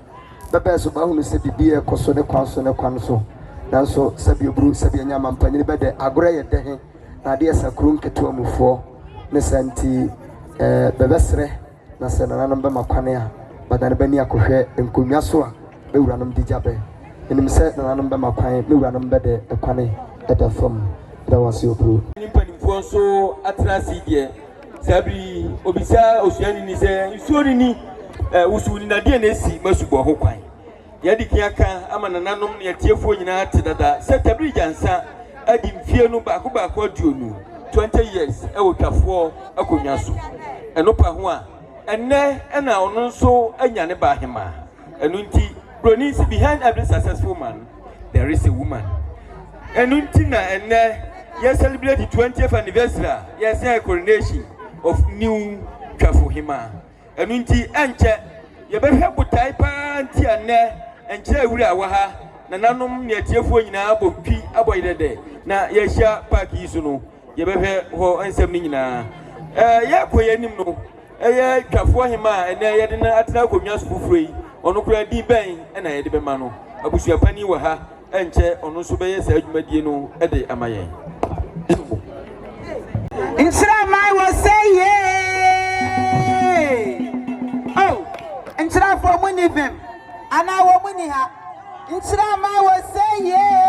bebe so ba hunu se bibie koso ne kwanso nanso sabiebru sabienya mampanyini bede agore ye dehe na de sakuru nketo amufo ne santi bebesre na se nananom be makwane a badane bani akohwe enkonwa so a bewuranom dijabe enim se nananom be makwan bewuranom bede ekwane edafom da wasi opro nimpanimfo so atrasi de sabri obisa osuani ni se nsuoni ni usuni na de na si masubo ho kwan yadi kiaka ama nananom ne tiefo nyina tedada se tabri jansa adi mfie no baako aduonu 20 years ewotwafo akonwa so enopa ho a enne na ono nso anya ne ba hema enunti bronies behind every successful man there is a woman enunti na enne yes celebrate the 20th anniversary yes coronation of new twafo hema enunti enche ye behwe butai pa nti enne enche wuri awa ha na nanom ne atiefo nyina abompi aboyedede na yehia park yi so no ye behwe ho ensem nyina ye koyenim no eye twafo hema enne ye de na atena konwa so fufuroi ono kura di ben na ye de be ma no abusuapani wa ha enche ono so be ye sa adwumadie no ede amayen Insira mai was say yeah. Oh, insira for money them. Ana wo money ha. Ntrama was say yeah.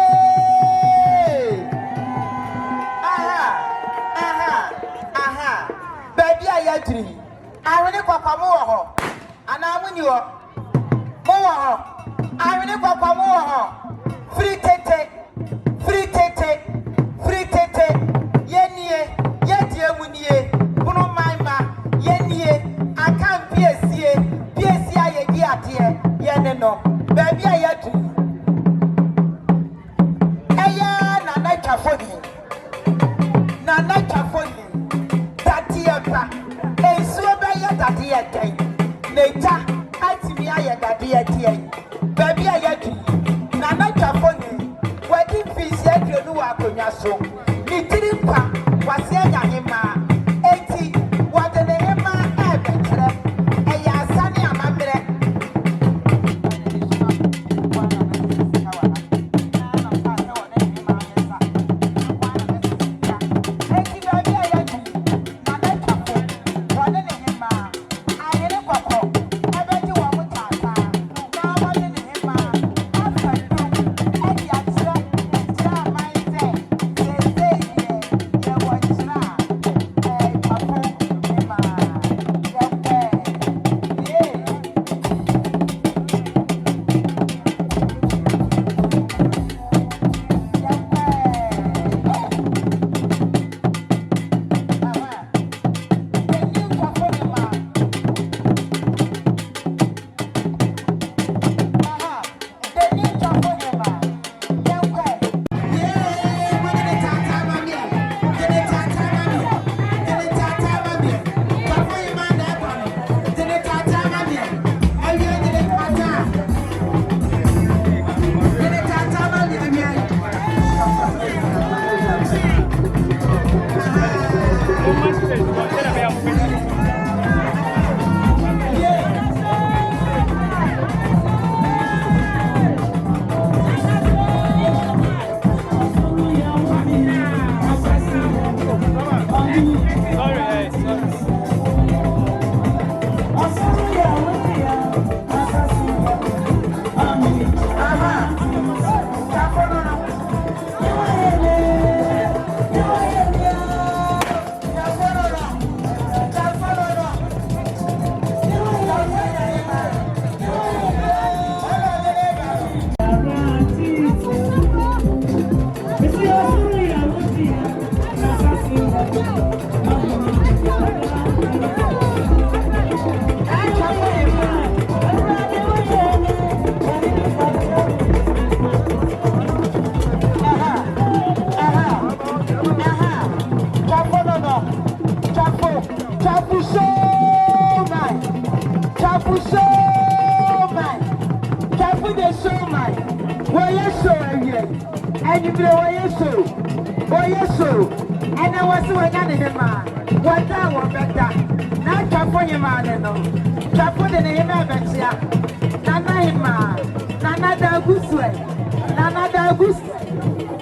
Aha. Baby Ay3. I will papa more. And I win you more. I will papa more. Free tete. Yenye, yet winnie. Bono mama, yenye. I can't be a see. PSI here. Yenno. Baby Ay3. Nana Chafoni. Tatiapa. And so by your daddy again. Nata, I see me I daddy again. Baby Ay3. Nana Chafoni. Wedding fees yet you know I could not so. Nitirimpa was Yanima. 80. What the name I have. A Yasani Amabere. And I was so young, what I want better. Now, California man, no. California name, Nana D'Auguste.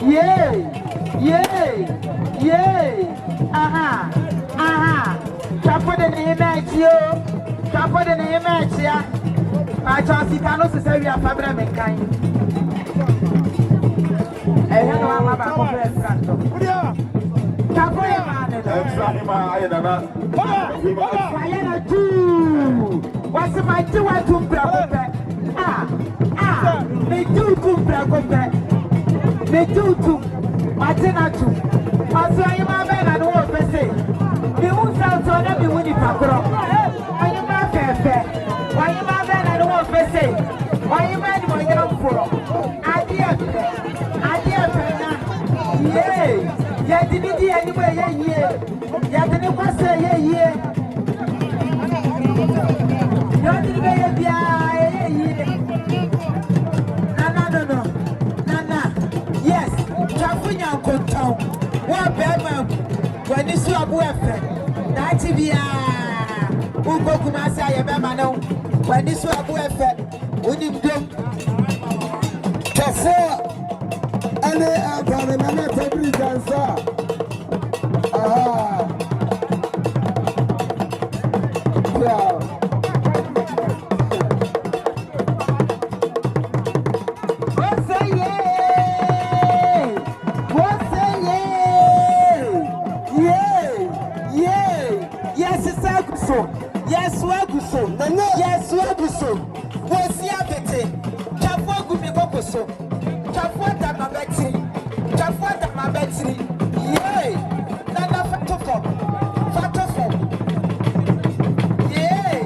Yay. Aha. California name, California name, I just see Carlos to say we are Fabrem and kind. I don't know about what's my two to they do Martina too. Also, I'm a man and all per se. We won't sell to every winning Pacro. Why you my fair? Why you my man and all per se? Why you man my young for? Idea. Yay! Yeah, did it anyway, yeah. Yeah, didn't was say, yeah. No, Nana. Yes, California could town. What bad when this is a boyfriend. That's it, yeah. Who go to my side, Bamano? When this is a boyfriend, would you do? And they are going to make every dancer. so. Chafuata ma betri. Yay! Nana fatofo. Yay!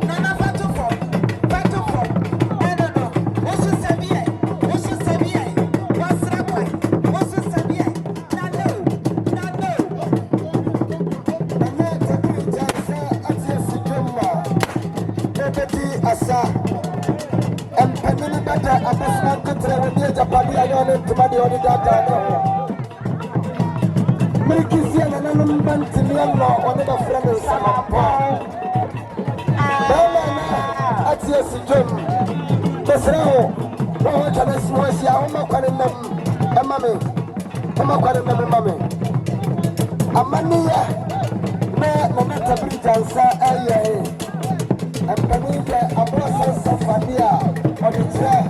Nana fatofo. No. Wosu sabie. Wasrapwa. Wosu sabie. Nano. Nana tabiri jansa atie sijoma. Bebeti asa. Empenini bata abasna kutre wodi Japani ayone tumadi odi data no. Mirikisia na nanum bantimi Allah oni ba frame samampo. Bama na atie sijom. Besrao. Wo chane simosi a homa kware nam. Emame mame. Amaniya na tabiri jansa aye. Empenini abose safadia. On the train,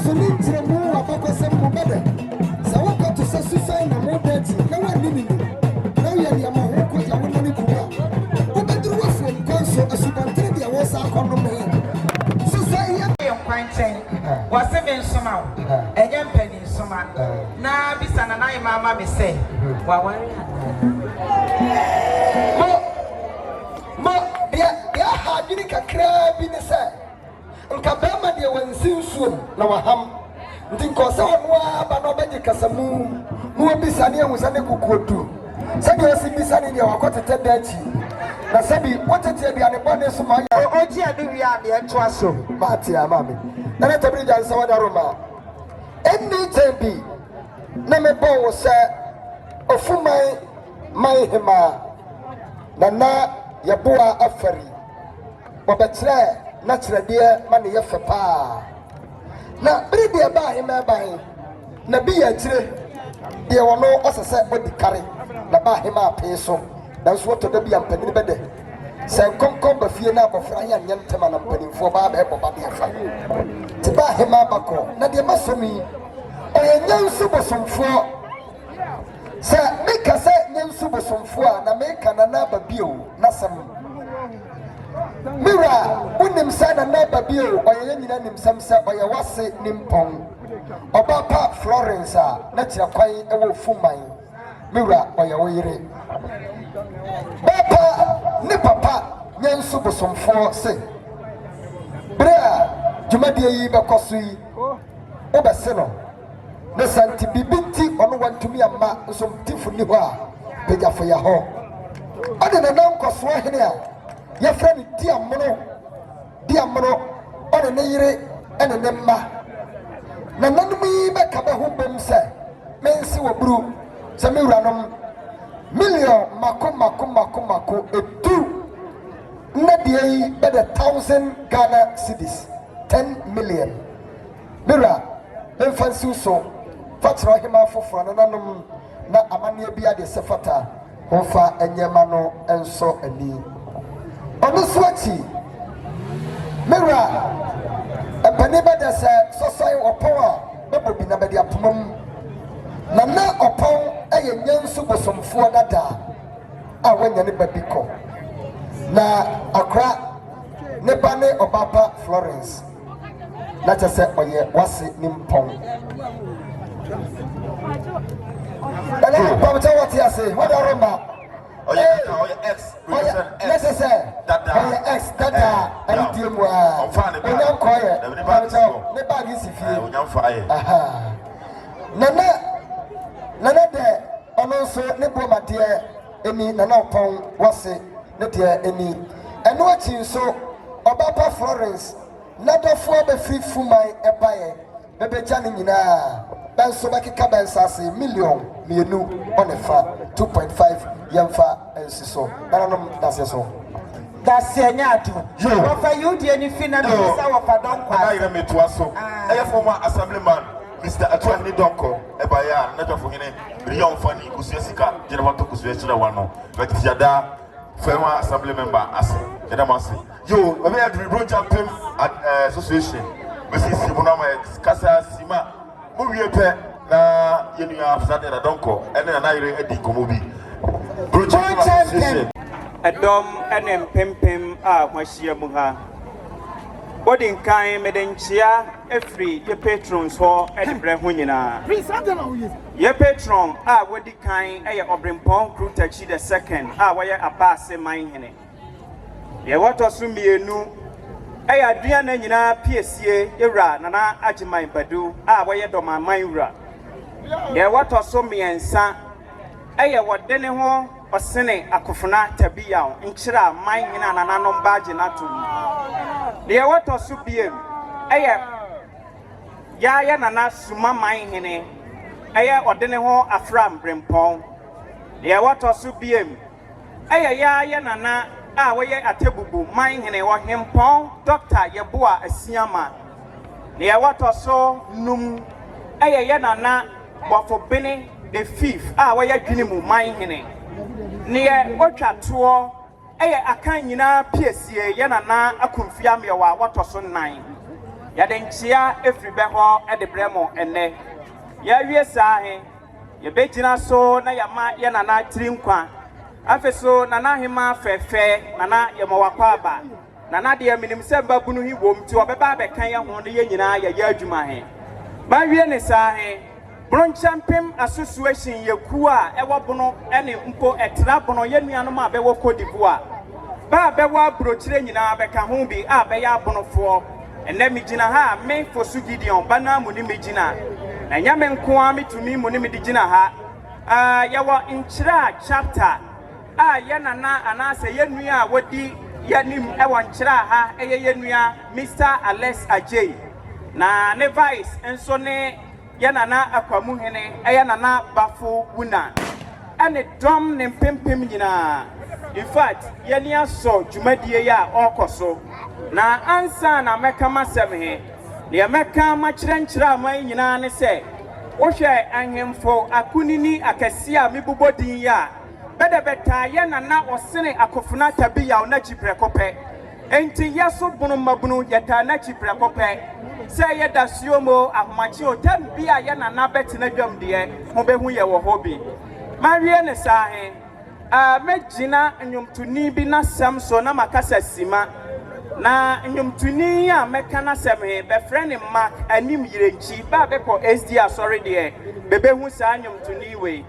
so ni ntiremu abakɔsɛm mu bɛdɛ sɛ wokɔto sɛ susɛn na modɛti na woani ne na woyɛ nneɛma ho kɔgya wo nane kumu a wobɛduru wafuom kwan so asubɔntere deɛ wɔ saa akɔnom he susɛn yɛ nkwankyɛn wɔse me nsoma wo ɛnyɛ mpani nsoma na bisa na nae mama me sɛ waware mo deɛ aha adwene kakraa bi ne sɛ nka bɛrima deɛ wansi nsuom na waham nti nkɔsɛ ɔno aba na ɔbɛgye kasamu na wɔbisa ne ahu sɛ ne kokoɔdu sɛdeɛ ɔsi bisa ne deɛ wakɔtetɛ da akyi na sɛbi wɔtete aduane bɔne so ma yɛ ɔgye ade wie a deɛ ɛtoa so maate ama me na ne tabiri gya nsɛ wɔda roma ɛnni kyɛn bi na mebɔ wo sɛ ɔfuman man hema na yɛboa afari wɔbɛkyerɛ na kyerɛdeɛ ma ne yɛ fɛ paa na bere deɛ baa hema ban na bi yɛ akyire deɛ wɔno ɔsɛ sɛ ɔdi kare na baa hema apee so nanso wɔtɔ da bi a mpanin bɛdɛ sɛ nkɔnkɔn ba fie na abɔfra yɛ anyɛ ntɛm na mpanimfoɔ baa bɛɛbɔ ba deɛ fa te baa hema bakɔ na deɛ masɔm yi ɔyɛ nyanso bosomfoɔ sɛ meka sɛ nyanso bosomfoɔ a na meka nana aba bio na sɛm mira unim sɛ nana aba bio ɔyɛ yɛ nyina nimsɛm sɛ ɔyɛ wase ne mpɔn ɔba pa Florence a na kyerɛ kwan ɛwɔ fuman mira ɔyɛ wo yere bɛpa ne papa nyanso bosomfoɔ se bere a dwumadie yi bɛkɔ so yi wobɛse no ne santi bibi nti ɔno wantumi amma nso mtifo ni hɔ a pagyafo yɛ hɔ ɔde ne nan nkɔsoɔ hene a yɛfrɛ ne diamono ɔne ne yere ɛne ne mma na nanom yi bɛka bɛho bom sɛ mensi wɔ buru sɛ me wuranom million mako edu na deɛ yi bɛdɛ 1,000 Ghana cedis 10 million mira memfansiw so fakyerɛ ɔhema foforɔ no nanom na amanneɛ bi ade sɛ fata wɔmfa ɛnyɛma no ɛnsɔ ani ɔno so akyi mewura ɛpani bɛdɛ sɛ sɔsɔe ɔpɔn a bɛbɔ bi na bɛde apoma mu na ɔpɔn ɛyɛ nyanso bosomfoɔ dada a wɔanya ne ba bi kɔ na akora ne ba ne ɔbaba Florence na kyɛ sɛ ɔyɛ wase ne mpɔn ɛnɛ pɔmkyɛ wɔte ase wɔde ɔroma ɔyɛ x dada ɛne die mu a ɔnya nkɔɔyɛ pɔmkyɛ ne baage si fie nana dɛ ɔno nso ne bomadeɛ ani nana ɔpɔn wase ne deɛ ani ɛno akyi nso ɔbaba Florence nadɔfoɔ bɛfiri fuman ɛbaeɛ bɛbɛgya ne nyinaa bɛnso bɛkeka bɛnsase million mmienu ɔne fa 2.5 yɛmfa nsi so nananom dase so daseɛ nyɛ ado wɔfa yiwdeɛ ne fi na mebisa wɔfa dɔnkɔ ayerɛ metoa so ɛyɛ former assemblyman Mr. Atwani Donko ebaya na tafo hene riya onfani kusua sika jena wato kusua kyerɛ wano but yada former assembly member ase yada mase yo we be adri Bonokyenmpem association we see simona ma kasa sima mo wie pɛ na yenu afsade na Donko ene na yire edi komo bi Bonokyenmpem Adom Bonokyenmpem a kwahia mu ha Bodin kan medenchia efri ye patrons ho edbre ho nyina. Ye patron a wodi kan eye Obrempon Krutachi the second a waye abase man hene. Ye wato so mienu eye adua na nyina piesie ewra nana agiman badu a waye doma man wura. Ye wato so miensa eye wode ne ho osene akofuna tabia nkyira man hene nananom baage na to. Deɛ wɔtɔ so biem ɛyɛ ya nana suma man hene ɛyɛ ɔde ne ho afra mbrempɔn deɛ wɔtɔ so biem ɛyɛ ya nana a wɔyɛ atebubu man hene wɔ hempɔn Dr. Yeboa Asiama deɛ wɔtɔ so num ɛyɛ ya nana bɔfo bene the fifth a wɔyɛ dwene mu man hene neɛ wɔtwa toɔ eye akan nyina piesie ye nana akumfia mewa wato so nan yadenchia efribe ho e de bremo enne ya wie saa he ye begina so na yama ye nana trinkwa afeso nana hema fefe nana ye mawakwa aba nana de minim se babunu hi wom ti obeba be kan ye ho de ye nyina ya adwuma he ba wie ne saa he Bonokyenmpem association ye ku a ewo bono ene mpo etra bono ye nuanom a be wo kodivu a ba be wa brochire nyina be ka ho bi a be ya bonofo ene mi gina ha me fosu Gideon bana mu ni mi gina na nya me nko a mitumi mu ni mi gina ha ya wo nkyira chapter ye nana anase ye nua wodi ye nim e wo nkyira ha ye nua Mr. Alex Ajay na ne vice enso ne ye nana akwamu hene ye nana bafo wuna ane dom ne mpempem nyina in fact ye ni aso dwumadie ya okoso na ansa na meka masem he ne meka ma kyerɛnkyerɛ aman nyina ne se wo hwɛ ahemfo akunini akɛse a mebobodin ya bede beta ye nana osene akofuna tabiya na chiprekope enti yeso bunu mabunu yeta na chiprekope se ye dasiomo ahomachi otam bia ye nana beti na dwam de ho behu ye wo hobi mawie ne saa he megina nyumtuni bi na samso na makasa sima na nyumtuni a meka na sem he be friend mark anim yirenchi ba be ko SD asori de bebehu saa nyumtuni we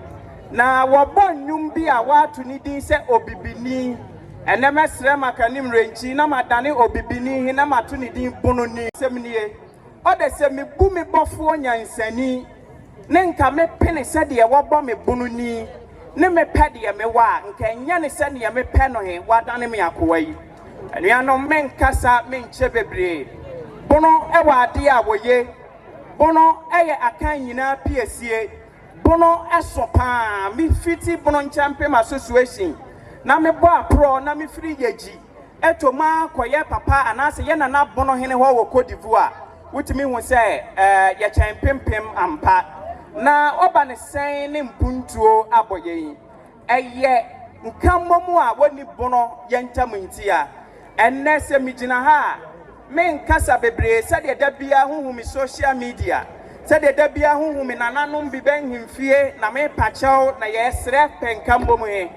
na wabɔ nnwum bi a watu ni din sɛ obibini ene mesrɛ makanim renchi na madane obibini hi na mato ni din Bono ni semnie ode se me bu me bɔfo nyansani ne nka me pene sɛ de wabɔ me Bono ni ne me pɛ de me wa nka nya ne sɛ ne me pɛ no he wadane me akowa yi anuano me nkasa me nche bebre Bono ɛwɔ ade a woye Bono ɛyɛ akan nyina piesie Bono esopa mi fiti Bonokyenmpem association na me bo apro na me free yeji etoma koye papa anase ye nana Bono hene ho wo kodivu a wutimi hu se ye Kyempempem ampa na oba ne sen ne mpuntuo aboye eye nkammomu a woni Bono ye ntam ntia enne se mi gina ha me nkasa bebre se de da bia hu mi social media sede da bia huhu me nananom bi ben himfie na me pachew na ye sre penkambo mu he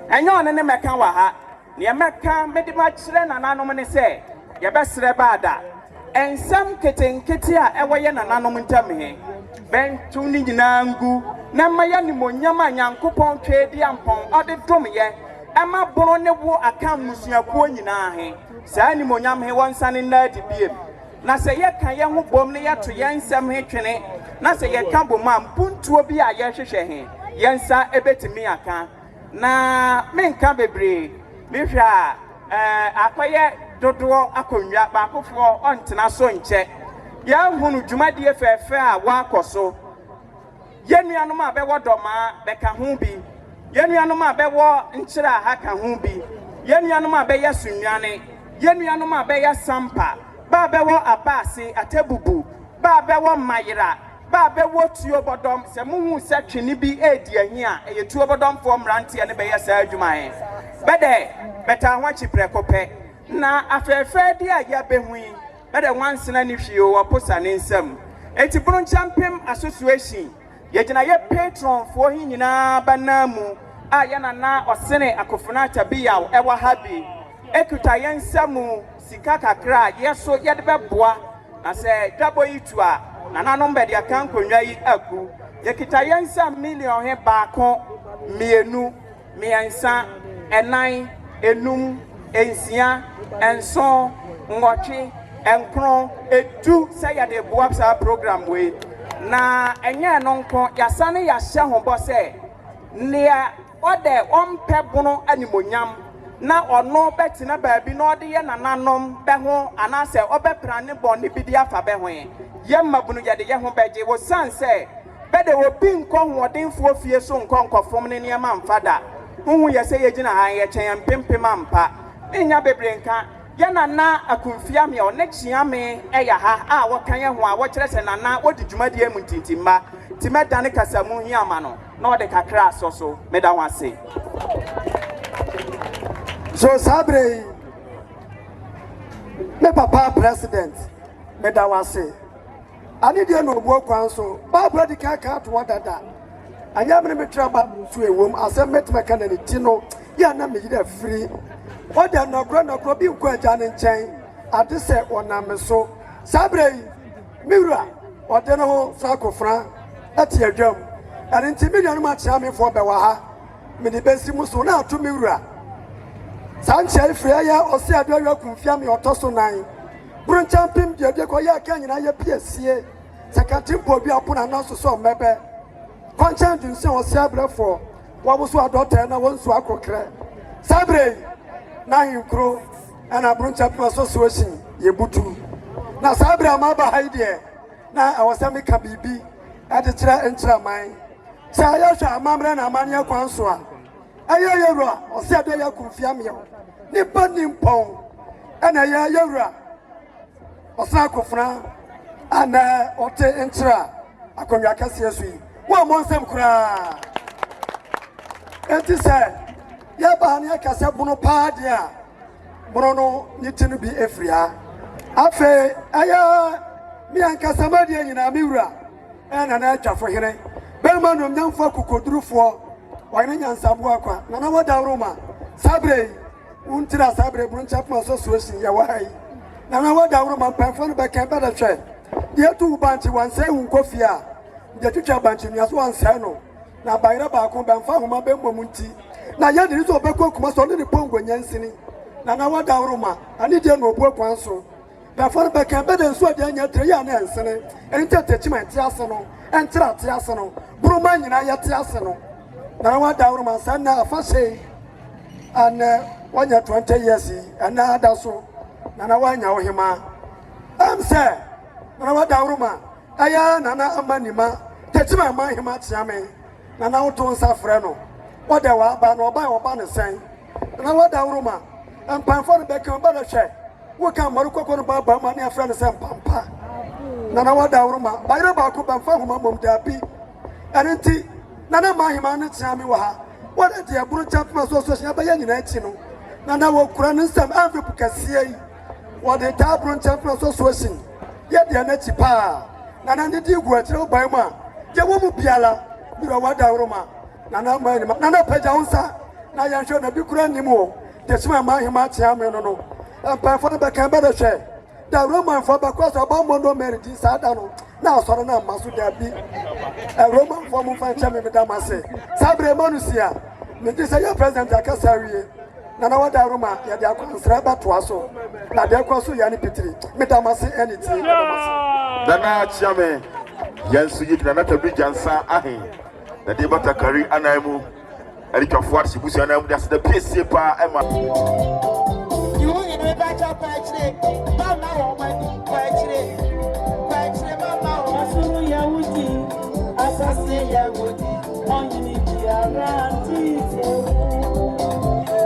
enye one ne meka wa ha ne meka me de ma kire nananom ne se ye be sre baada ensam ketenkete a ewo ye nananom ntam he ben tu ni nyina ngu na ma ya ni monyam anyankopon twedi ampon ode dom ye ema Bono ne wo aka musuakuo nyina he saa ni monyam he wonsane na di biem na se ye kan ye ho bom ne ye to ye nsem he twene na se ye kan bom am puntuo bi a ye hwehwe he ye nsa ebetimi aka na menka bebre me hwa akoye dodo akonwa ba akofo ontena so nche ya hunu dwumadie fefe a wa akoso ye nuanom a be wodoma be ka ho bi ye nuanom a be wo nkyira ha ka ho bi ye nuanom a be ye sunwane ye nuanom a be ye sampa ba bewo abase atebubu ba bewo mayira ba bewo tuo bodom se muhu se twene bi edi ahi a eye tuo bodom fo mrante ne be ye sa adwuma he bede beta ho chiprekope na afefe di a ya behui bede wansena ni hwio oposa ne nsam enti Bonokyenmpem association ye gina ye patron fo hi nyina banamu a ye nana osene akofuna tabiya ewa habi ekuta ye nsamu sika kakra yeso yede beboa na se dabo yitu a nananom be de aka nkonwa yi aku yekita yensa million he baako mienu miensa enan enum ensia enso ngotwe enkron edu se yede boa sa program we na enye no nko yasane yahye hobo se nea ode ompe Bono animonyam na ono betina baabi na ode ye nananom be ho anase obepra ne bone bi dia fa be ho ye mabunu ye de ye ho beje wo sanse be de obi nko hodenfo fie so nko nkofom ne ne ma mfada hu ye se ye gina han ye Kyempempem ampa nya bebrenka ye nana akumfia me o ne chia me eya ha a wo kan ye ho a wo kire se nana wodi dwumadie mu tintimma ti medane kasamu hi ama no na ode kakra asoso meda ho ase. So Sabre, me papa president, medawase ani dia no obuo kwan so Bible di ka to wadada anya me traba so ewom asem metmeka na ti no ya na me yida free oda no kro bi nko aja ne nchen ade se onam so sabre miwura ode no ho sakofra ati adwam ani nti me nuanu ma chia me fo be wa ha me di besi mu so na ato miwura sanche free ya osi adwa kumfia me otoso nan Bonokyenmpem de ko ya ka nyina ya piesie sakatimpo bi apona na so so mebe kwanchan dun se osi abrafo wo bo so adota na wonsu akokre sabre na hinkro ana Bonokyenmpem so so shin ye butu na sabre amaba haide na awasami ka bibi ade kira entra man sa ya hwa amamre na amane kwanso a ayo yewura osi adwa ya kumfia me ni panimpon ana ya yewura Osa kofra ana ote entra akonwa kase yesu yi wo monsem kura enti se ya ba na kase bunu pa dia bunu no nyitinu bi efria afe aya mi ankasa ma dia nyina miwura ana na atwafo hene be ma no nyamfo kokodurufo wa ne nyansabo akwa na wadawroma sabre untira sabre Bonokyenmpem so so ya wai na wadawro man pamfo be kan be da hwe de tu banchi wanse hu kofia de twitwa banchi nyaso wanse no na bayra ba ko be mfa homa be mmomunti na ya de so be kokuma so ne pongo nyansini na wadawro ma ani de no obu kwan so be fo be kan be de so de anya tre ya na ensene enta techima ti ase no entra ti ase no bruma nyina ya ti ase no na wadawro ma san na afase an wanya 20 years ana ada so Nana wanya ohima say nana wadawruma aya nana amanima techima man hima tiame nana woto nsa frɛ no wada wa ba no oba ne sen nana wadawruma ampanfo no beka ba da hwɛ wo ka maru kokko no ba ma ne afrɛ no sen pampa nana wadawruma bayra ba ko ban fa homa mom da bi anenti nana man hima ne tiame wa ha wada de Bonokyenmpem so ba ya nyina achi no nana wo kura ne nsam amfe pukasie yi what the Bonokyenmpem so sing yet the next pa nana ndi gu atire oban ma je wo mu biala bi ro wadawroma nana man nana paja unsa na ya hwe na bi kura nimo de sima ma hima tia me no pa for be kan be de hwe da roman for ba cross about mondo merity sa da no na so na maso da bi roman for mu fa cha me da mase sabre manusia me dey say your president akasarie Nana wadawroma ya de akonsra ba to aso na de kwaso ya ni pitiri metamase anything Dana chiame yansu yik na tabi jansa ahe na de batakari anaimu erikafo arsibusi anaimu da se de piesie pa ema you in the batch of patchre ba na wo mani patchre mama wo asuru ya wuti asase ya wuti onyi ni aranti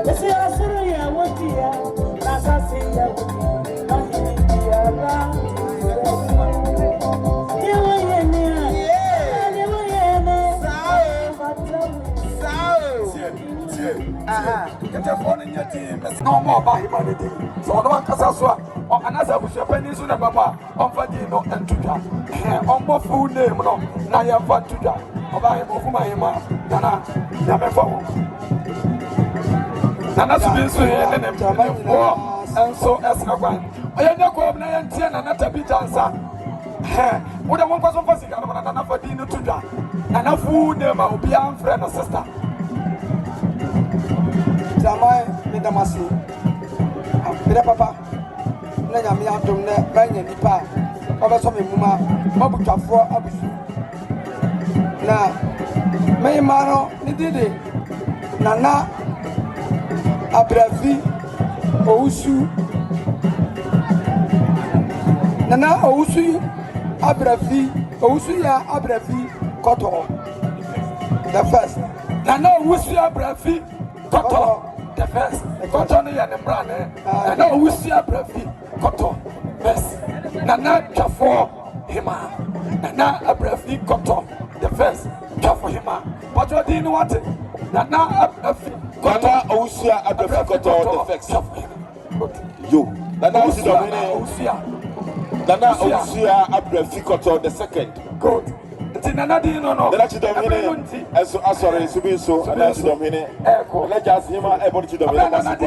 Ese asuru ya wotia, nasasi ya wotia, mahini ya la. Yewe yene, sao. Aha. Kete phone nyati, no more ba humanity. So no kasa so, o anasa bushe pani so na baba, on fadi no entuja. On bo full name no, na ya fatuja. Oba he mo fuma hima, nana, ya me fo. Nana subin so ye ne for and so esagwan oyanya ko na yantie nana tabi jansa wo de won kwaso fasika no nana fadi no tudwa nana fu de ma obi am friend no sister Jamai me damasi apere papa na nyame adom na banya nipa obeso me muma mabutwafo abusu na me maro ni dide nana abrafi ousu nana ousu abrafi ousu ya abrafi koto the first nana ousu abrafi koto the first koto no ya ne brane nana ousu abrafi koto best nana twafo hima nana abrafi koto the first twafo hima what you did what nana abrafi Nana Ousia Abrafi koto the facts. Yo, Nana Ousia Ousia. Nana Osia Abrafi Koto the second. Good. Nana di no. The Lachi Domine. Eso asore subiso Lachi Domine. Eko. Let us him able to Domine. Nana di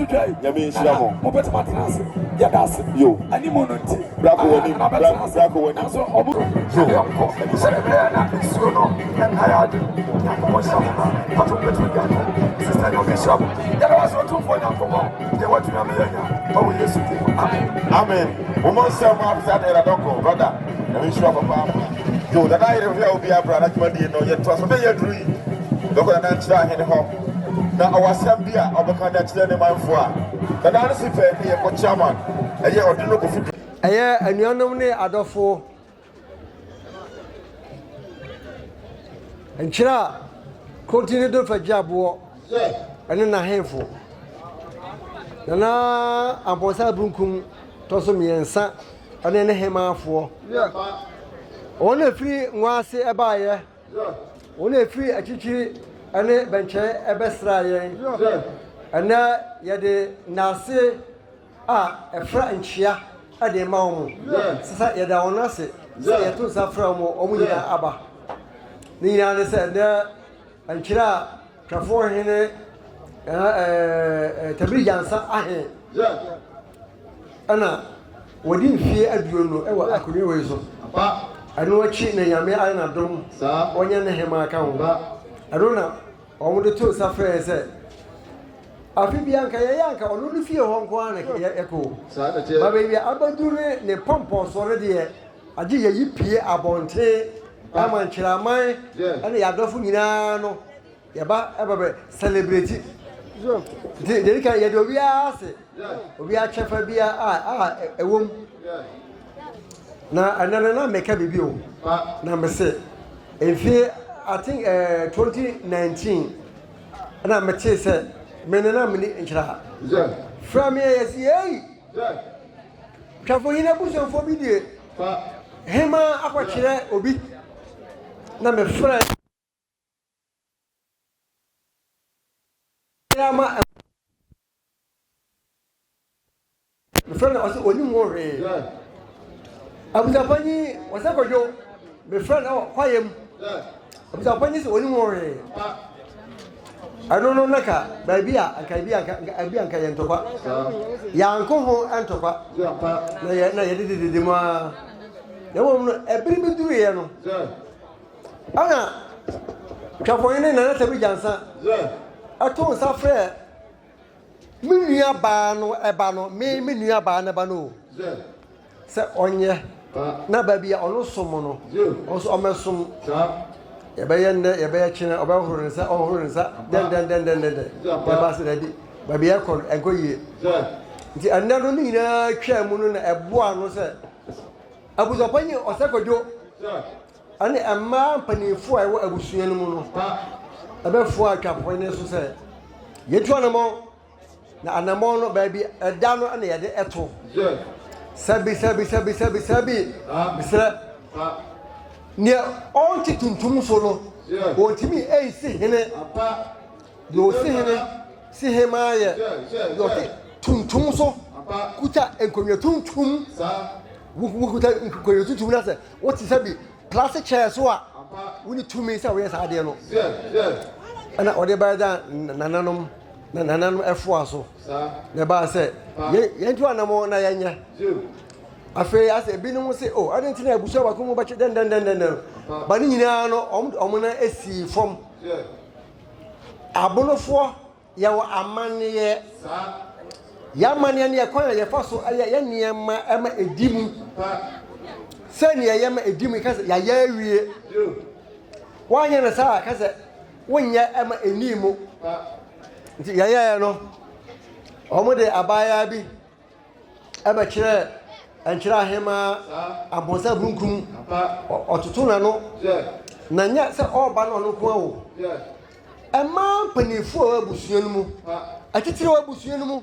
today. Yami Shamo. Mo bet matinasi. Ya das. Yo. Ani mo no nti. Brako woni. Brako woni. So obu. So yanko. Celebrate na so no. En hayadi. Yanko mo shamo. Pato betu yanko. Sister no be shamo. Ya was what for yanko mo. They want to na me yanya. Oh yes. Amen. Woman say mo after era doko brother. Yami shamo papa. Yo, that I will be a brother, no, yet was a dream. Look at that try in home. Now, I was some beer, I will come that in my four. The answer fair, a chairman, a year or look of it. A year and you know me, Adolfo. And Chira continue for job work, and then a handful. Nana, I was a bunkum, toss me and son, and then a hammer for. On a free Wasi Abaya, on a free a chichi, and a bench a bestraye, and now yet Nasi a French ya at the Maum. Society down Nasi, so you took some from Omuya Abba. Nina said there and Chira, Trafor Hene, Tabrijansa Ahe. Anna, we didn't fear a duel, ever I could do. I know what she named me. I don't know. One year, Hema account. I don't know. I want to tell some friends. I feel Bianca Yanka or only fear Hong Kong echo. My baby, I'm doing the pompous already. I did a yippee abonte. I'm on Chiramai and the Adolfinano. Yaba ever celebrity. They can yet be asked. We are Chafabia. A woman. Now, another make a review. Number 6. If I think 2019, and I'm a chaser, Menana Mini in Chra. From here, yes, yea. Travelina Bush for video. Hema Aquachira Obi. Number 5. The friend was only more. I was a funny, was a good my friend, quiet. I was a funny, only more. I don't know, Naka, baby, I can be a Kayantopa. Yanko and Topa. No, you did the more. There was a baby to you. Anna, Capoine and Natalie Jansa. I told Safre. Minia Bano, Ebano, Minia Banabano. Say on ye. Na baby ono somono also omesum ya be chine obahuru nsa ohuru nsa den ya ba se dadi baby akon enkoyie nti anado ni na twa mu no na eboa no se abuzopanyi osekojo ane amma mpanifo a ewo abusua no mu no abefo atwapon ne so se yetu anamo na anamo no baby eda no ane yede eto Sabi. Mr. Near all Titum solo. Or to me, a see him. You see him, I tum so. Kuta and Koyatum. What is Sabi? Plastic chairs. We need 2 minutes away as I don't know. And I order by that Nananum. Nananum F1 so. The bar said, Yentu anamo na yanya. Afei ase bi no say oh I didn't know buso ba ko mo ba che den ba ni nyina no omuna esi fom abonofo ya wo amane ya mane ne yakwan ya faso ya niema ama edimu sani ya ma edimu kase ya awie wanye na sa kase wonya ama enimu nti ya no omode abaya bi aba kire anchira hema abosa bunkum otutuna no na nya se oba no no ko awo ema panifo abusua no mu atitire abusua no mu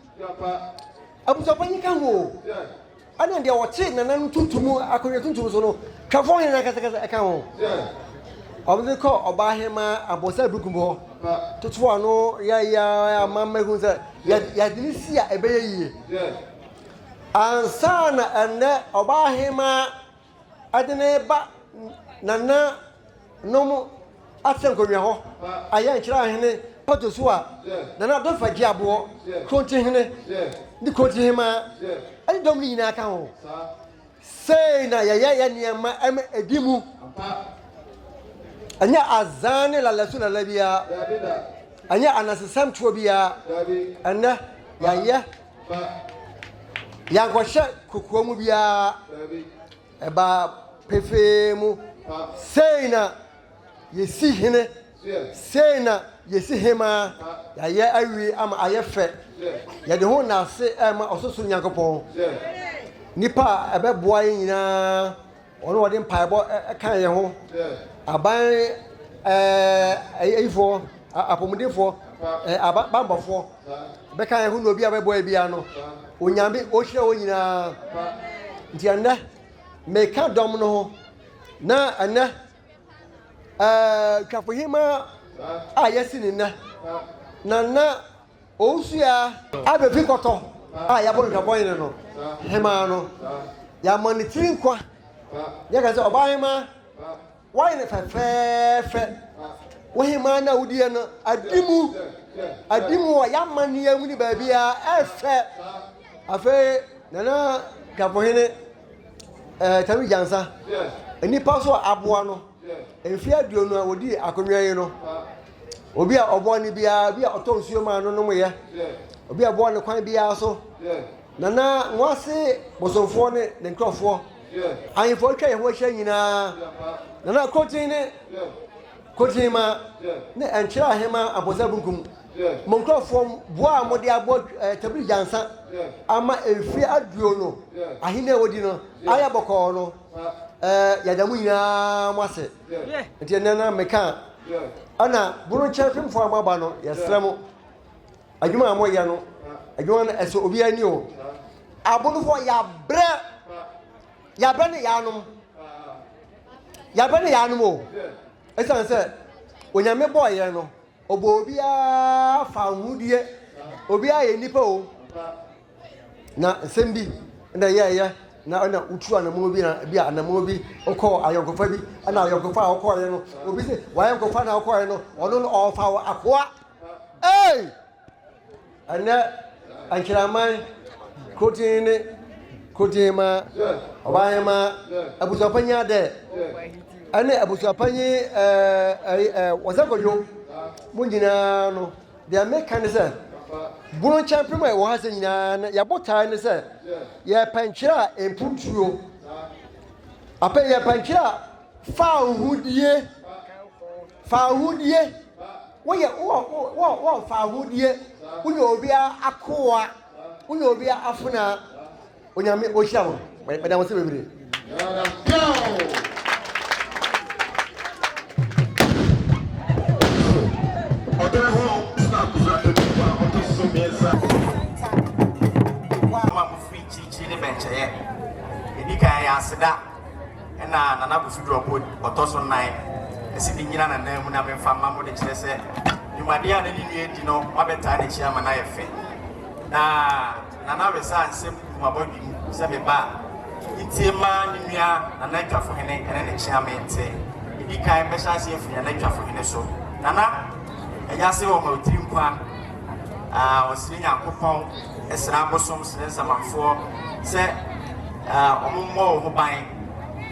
abusa panyi kan wo ana ndia wote na nan tuntumu akonya tuntumu so no twafo yen na kasa kan wo obze ko oba hema abosa bunkum ho tutuwa no ya mama hu se ya dinisia ebeye yie ansana ene obahema adene ba nana nomu atenkonwa ho aye nkyira hene potosuwa nana do faji abo konti hene ni konti hema ani dom ni na ka ho sei na ya niema em edimu anya azane la lasuna labia anya anasesam tuobia ana ya yankɔhyɛ kokoa mu bia ɛba pefe mu sei na yɛsi hene sei na yɛsi hema yɛayɛ awie ama ayɛ fɛ yɛde ho nase ɛma ɔsoso nyankopɔn nipa ɛbɛboa yɛ nyinaa ɔno wɔde mpaebɔ ɛka yɛ ho aban ɛyifoɔ apɔmudefoɔ abambɔfoɔ bɛka yɛ ho na obi a bɛboa yɛ bia no onyambe ohira onyina nti anda meka dom no ho na ana kafohima ayesi ni na ousia abefi koto yabon kabon ne no hema no ya monitoring kwa ya ga se obahima why ne fefefe wohima na udie no adimu wa ya mani ya muni babia efe afe nana kapohene tami jansa eni paso aboa no enfi aduonu a wodi akonwa yi no obi a obo ni bia bi a otonsuo ma no no ye obi a bo ne kwan bia so nana nwase bosonfo ne nkrofo ayefo twa ye ho hya nyina nana kotima ne enkyira hema aboza bunkum monkrofo boa mode abo tabiri jansa ama enfi aduonu ahine wodi no aya boko no yadamu nyina mwase nti nana meka ana Bonokyenmpem fo amaba no yesremo adwuma amoya no adwuma na eso obi ani o abonofo ya bre ne yanum o esan se onyame boye no obo obi a fa hudie obi a ye nipa o na sembi na ye na ona utu anamo bi na bia anamo bi okọ ayonkofa bi ana ayonkofa okọ ye no obi se wayonkofa na okọ ye no ono no ofa akoa ana anchiraman kotima obayema abusapanya de ana abusapanye wazagojo munjina no dia mekanisa Bonokyenmpem e wo hase nyina na ya botaa ne se ye panchira emputuo ape ye panchira fa hudie wo ye wo fa hudie unyo obi akoa unyo obi afuna onyame ohia wo bada mo se bebere asida na nana busudu obo otoso nine esi di nyina na mu na memfa mammo de kire se nyumade a na ni edi no mabeta na chia ma na yefe na nana wesa nsem mabodi se be ba itiema ni nua nana twafo hene ene ne chia ma ente edi kan be sha se efu nana twafo hene so nana eya se wo ma otiri nkwa osiri Nyankopɔn esra bosom sere nsamanfo se omumo ho ban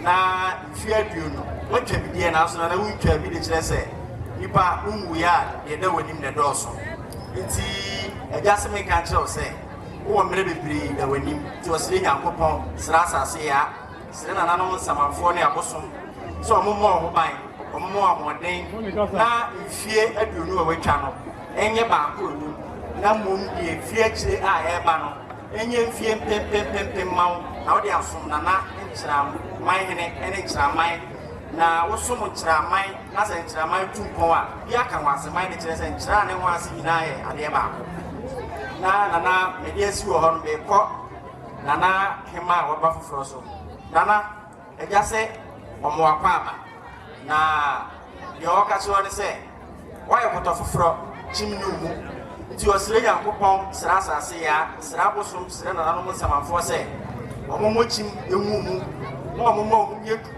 na fi aduonu watwa bidie na so na wuntwa bi de kire se nipa unwu ya ye da wanim de dɔɔso nti eja me ka kire o se wo mmere bebiri da wanim ti osire Nyankopɔn sra asase ya sire na nanom nsamanfo ne abosom so omumo ho ban omumo amoden na mfie aduonu a watwa no enye ba ko nu na mom die fie kire a eba no enye mfie pempempempem mawo na wode asom nana nkyram man hene ene nkyramman na wosom nkyramman na se nkyramman tumpon a bia ka waseman de kire se nkyra ne ho ase nyina ye ade ba na nana mede asi wo ho no be kɔ nana hema waba foforo so nana eja se omo akwa aba na ye o ka so ne se wa ye koto foforo chimnu mu nti osire Nyankopɔn sra asase ya sra bosom sra na no samanfo se omomochim enwumu na omomo yeku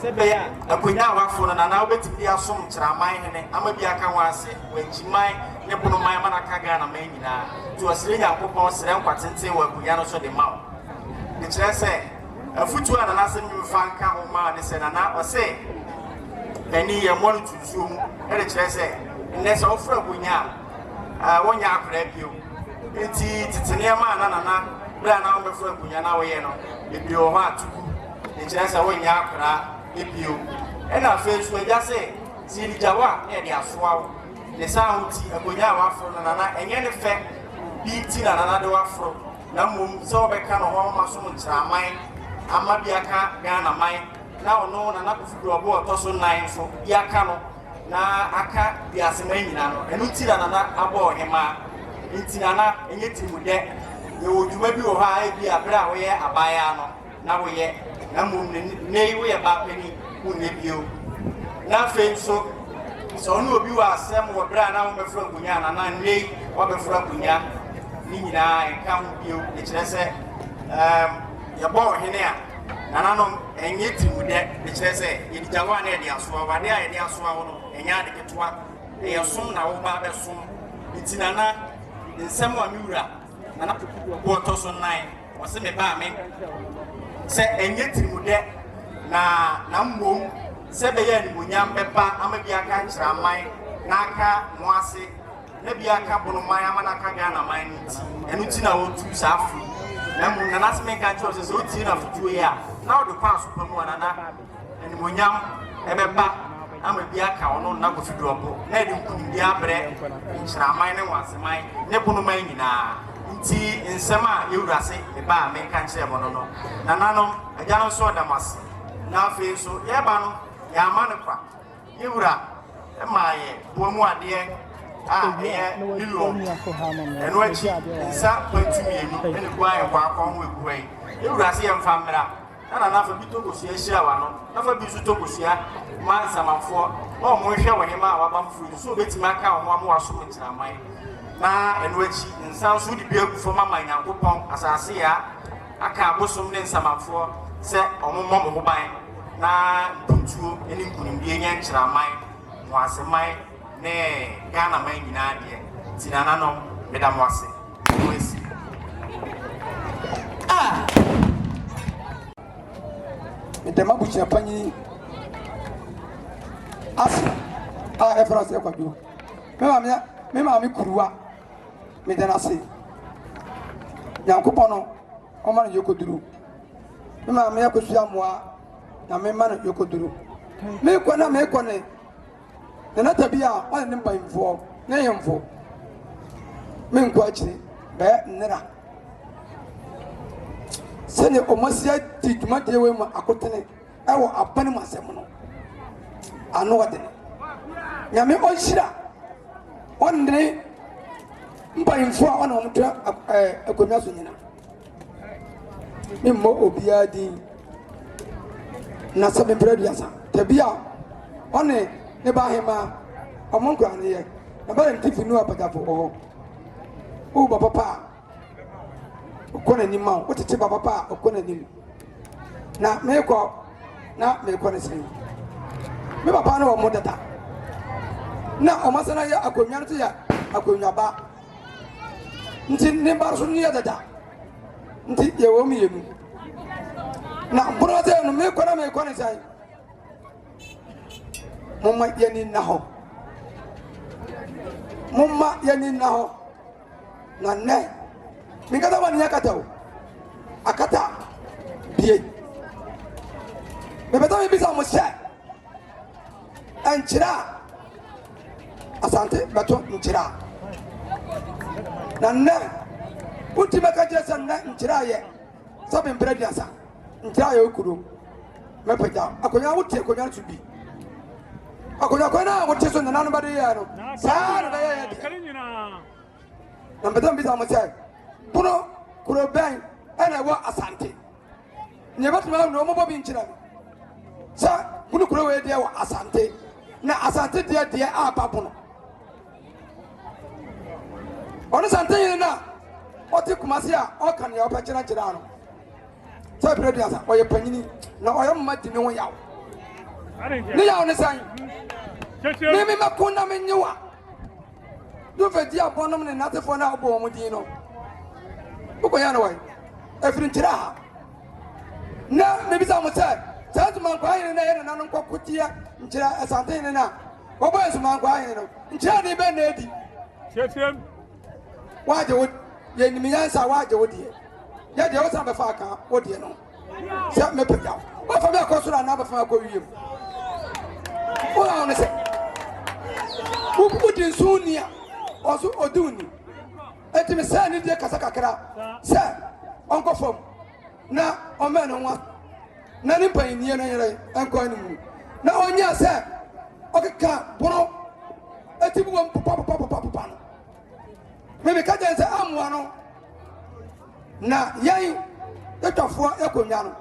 se be ya akonya awafo na na obetimi asom kyraman hene ama bi aka wase wanchiman ne bono man mana ka ga na man nyina nti osire Nyankopɔn sra nkwatenten wa akonya no so de mawo ne kyerɛ sɛ afutu ana na asem mfa nka ho ma ne se na na ɔse bani ye mo tutuo mu e kyerɛ sɛ ne sɛ ofra akonya wonya akra bio enti titene ma na bra na wo mefra akonya na wo ye no ebi o ho atuku ne kyerɛ sɛ wonya akra ebio e na fe so agya sɛ siri jawa e de asoa wo ne sa huti akonya wa afro na enye ne fe bi ti na de wa afro na mum so be ka no ho ma so ntraman ama bi aka Ghana man na ono na kofu obo otoso 9 so bi aka no na aka bi asema nyina no enu ti na abo hema nti na enye timude ye odwuma bi wo ha bi abra wo ye abaya no na wo ye na mum ne wo ye ba pani wo ne bio na fe so no obi wa asem wo bra na wo mefra kunya na ne wo mefra kunya ni nyina enka ho bio ne kire se ye bo hene a nananom enye timude ne kire se ye dijawa na ye de asoa wade a ye de asoa wo no enya de ketwa ye som na wo ba be som itinana nsem wa miwura nana wo to so 9 wo se me ba me se enye timude na mmom se be ye animunyam beba amabia ka kyraman na aka moase na bia ka bonoman amana ka Ghana man nti enu ti na wo tu safu na mu na nasme ka cho se o ti na futuo ya na wo de pass pa mu na animunyam ebeba amabia ka ono na go fidu obo na de nkuni bia bre kyraman ne waseman ne bonoman nyina nti nsema yewurase e ba me ka kyere mo no na nanom agya no so damas na fe so ye ba no ya mane kwa yewura e maaye bo mu ade lilo eno achi nsa kwantumi eni kwa ye kwa akon we kuai yewura se ye mfa mra na fa bi tokosia hia wa no na fa bi su tokosia man samafo o mo hwe wo hema wa ba fu so betima aka o mo waso mtiraman na eno achi nsa so di bia gufo mama Nyankopɔn asase ya aka abosom ne nsamafo se omomo mo ban na buntuo eni nkunimdie nya nkyiraman mo aseman ne Ghana man nyina de tinana no medamo ase wesi Medama buchia panyi asa efra se kwado me ma me kuruwa medana se Nyankopɔn no o ma no yokoduru me ma me yakosua moa na me ma no yokoduru me kwana me kwane na tabia on ne mbanfo na yemfo me nko akire be nnera sene omasia tituma dewe mu akotene ewo abane masem no ano wade nyame onhira onne mbanfo a ona omto akonwa so nyina mimmo obia di na sabe bradiasa tabia one ne ba hema omonko ane ye na ba ntifi nu apatafo o baba pa okona ni ma o tete baba pa okona ni na me ko ne sen me baba na o modata na o masana ya akonwa nto ya akonwa ba nti ne ba so ni ya dada nti ye wo mi yenu na brother no me ko ne sai mumma yani naho na ne mingata wani yakata akata bie bebeta bisa mo sha anchira asante bato nchira na ne ultima kajesa na nchira ye sabe mbredi asa nchira ye okuru mepeja akonya wuti akonya tubi akonya kwana woteso na nanu bade ya no saa na ya ya na mbedam bisa mo sha Bono kuro ben ana wa asante nyebatuma no mo bobi nchira sa bunu kuro we dia wa asante na asante dia aba Bono ɔno santen na ɔte kumase a ɔka ne ɔpɛ kyerɛ ano sɛ president ɔyɛ panyini na ɔyɛ mma di ne ho yaw ne yaw ne san me mako na menyewa do fedi abonom ne natefo na ɔbɔ wɔn din no wokɔyɛ no wɔn ɛfiri nkyerɛ ha na mebisa mo sɛ saa nsumankwa ahene na yɛ nananom kɔkoteɛ nkyerɛ asantene no a wɔbɔ nsumankwa ahene no nkyerɛ ne bɛ na adi waagye wo yɛnim yɛnsa waagye wo deɛ yɛdeɛ wo san bɛfa aka wo deɛ no sɛ mepagya wofa bi akɔ soro anaa bɛfa akɔ wiem woawo no sɛ wodi nso ni a ɔso ɔde wo ni ɛntimi sɛ ne deɛ kasa kakra sɛ ɔnkɔ fam na ɔmɛ no ho na ne mpanyinnie no yɛrɛ ɛnkɔ ne mu na ɔnyɛ sɛ ɔkeka bono ɛti mu wɔ papa no mebɛka kyɛn sɛ amoa no na yɛn yɛtwafoɔ yɛkɔnwa no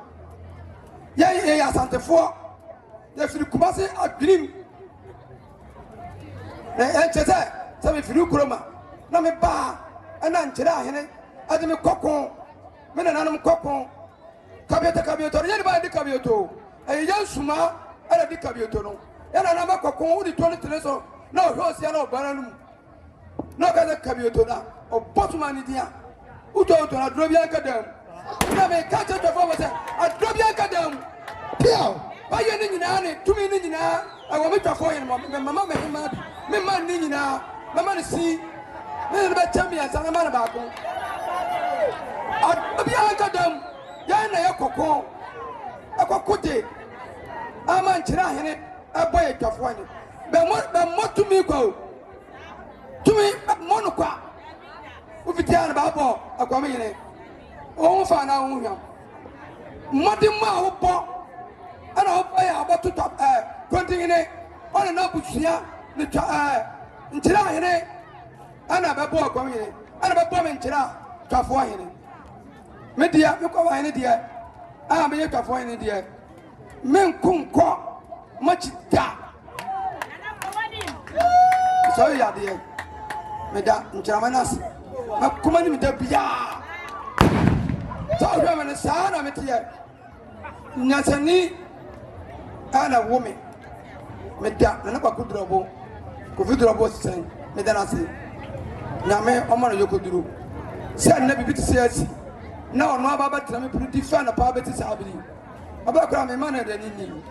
yɛn yɛyɛ asantefoɔ yɛfiri kumase adwenem na ɛnkyɛ sɛ mefiri kuroma na mebaa ɛna nkyerɛ ahene ɛde me kɔko me nananom kɔko kabieto no yɛne baa de kabieto ɛyɛ yɛn suma ɛna de kabieto no yɛna na makɔko wode tɔ no tene so na ɔhwɛ ɔsia na ɔbana no mu na ɔka sɛ kabieto no a ɔbɔ soma ne din a wotɔ na aduro bi anka dam na meka kyɛ tɔfoɔ mɔ sɛ aduro bi anka dam piaw wayɛ ne nyinaa ne tumi ne nyinaa ɛwɔ me twafoɔ yɛne mama mahema bi memma ne nyinaa mama ne si ne ne bɛkyɛ mmiɛnsa mema ne baako aduro bi anka dam yɛn na yɛ kɔkɔ ɛkɔko de ama nkyerɛ ahene ɛbɔ yɛ twafoɔ ne bɛmmɔ tumi kwa o tumi mmɔ no kwa wofitia no baabɔ akwame yene ɔho fa na ɔho hwam mmɔden mu a wobɔ ɛna wobɛyɛ abɔto kɔntihene ɔne na abusua ne twa nkyerɛ ahene ɛna bɛbɔ akwame yene ɛna bɛbɔ me nkyerɛ twafoɔ ahene me deɛ mekɔfa ahene deɛ a meyɛ twafoɔ ahene deɛ menko nkɔ makyi da sɛ ɔyɛ adeɛ meda nkyerɛma no ase makoma ne meda biaa sɛ ɔhwɛ me no saa na meteɛ nyansani ana wo me meda na ne kwako durɔbo kofi durɔbo sesɛn meda no ase nyame ɔma no yɛkɔduro sɛ nna biribi te sɛ asi na ɔno aba bɛtena me pere di fɛ na paa bɛte saa biri ɔbɛkora mema no ɛdani ni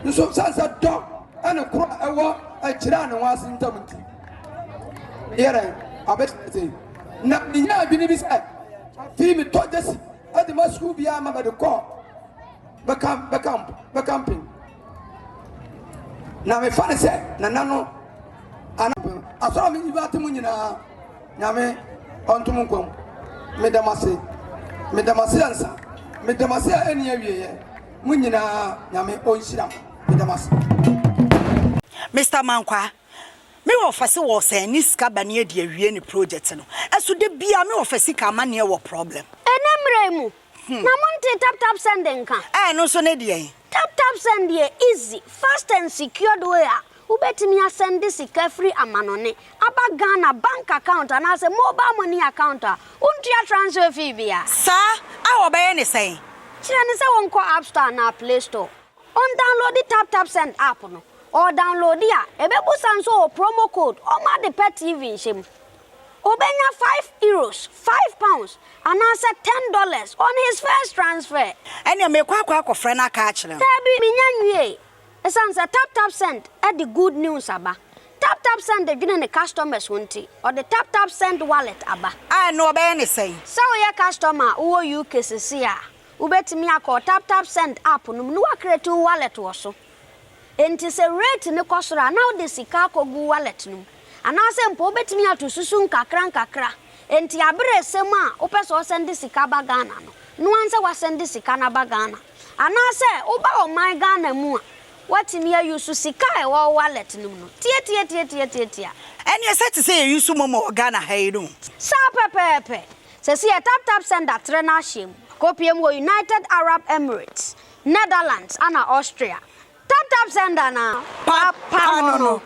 nso sansa dɔ ɛne koro a ɛwɔ akyirɛ a ne ho ase ntam nti yɛrɛ abɛtete na menya adwene bi sɛ fii metɔ gyesi ɛde ma sukuu biara ma bɛde kɔ bɛkampen na mefa ne sɛ nana no asɔre a menyibi ate mu nyinaa nyame ɔntom nkwam medam ase ansa medam ase a ɛni awieɛ mu nyinaa nyame ɔnhyira medam ase Mr. Mankwa me wo fase wo se ni sika bane adi awie ni project no eso de bia me wo fase ka ma ne wo problem enemre mu na monte tap send nka no so ne de tap send ye easy fast and secured way a ubetimi asend sika free amanone aba Ghana bank account and as a mobile money account untia transfer fee bia sa a wo be ne say kire ne se won ko app store na play store on download the tap send app no or download ya ebebu sanso promo code o ma de pet TV nshim obenya €5 £5 and answer $10 on his first transfer ene me kwa akofre na ka akire tabi minyanwie esanse tap send e the good news aba tap send the gene ne customers wonti or the tap send wallet aba no obey ne say so we customer wo UK sisi a ubetimi akọ tap send app no no create wallet wo so enti se rate ne kosora now the sika kogu wallet no anase mpo betimi atosusu nkakra enti abere sem a opeso send sika ba Ghana no anse wa send sika na ba Ghana anase oba o my Ghana mu a watimi ayusu sika e wo wallet no tie eni ese te say yusu momo Ghana hayru sa pepepe se si tap send atre na hiem kopiem wo United Arab Emirates Netherlands and Austria tap send na papa no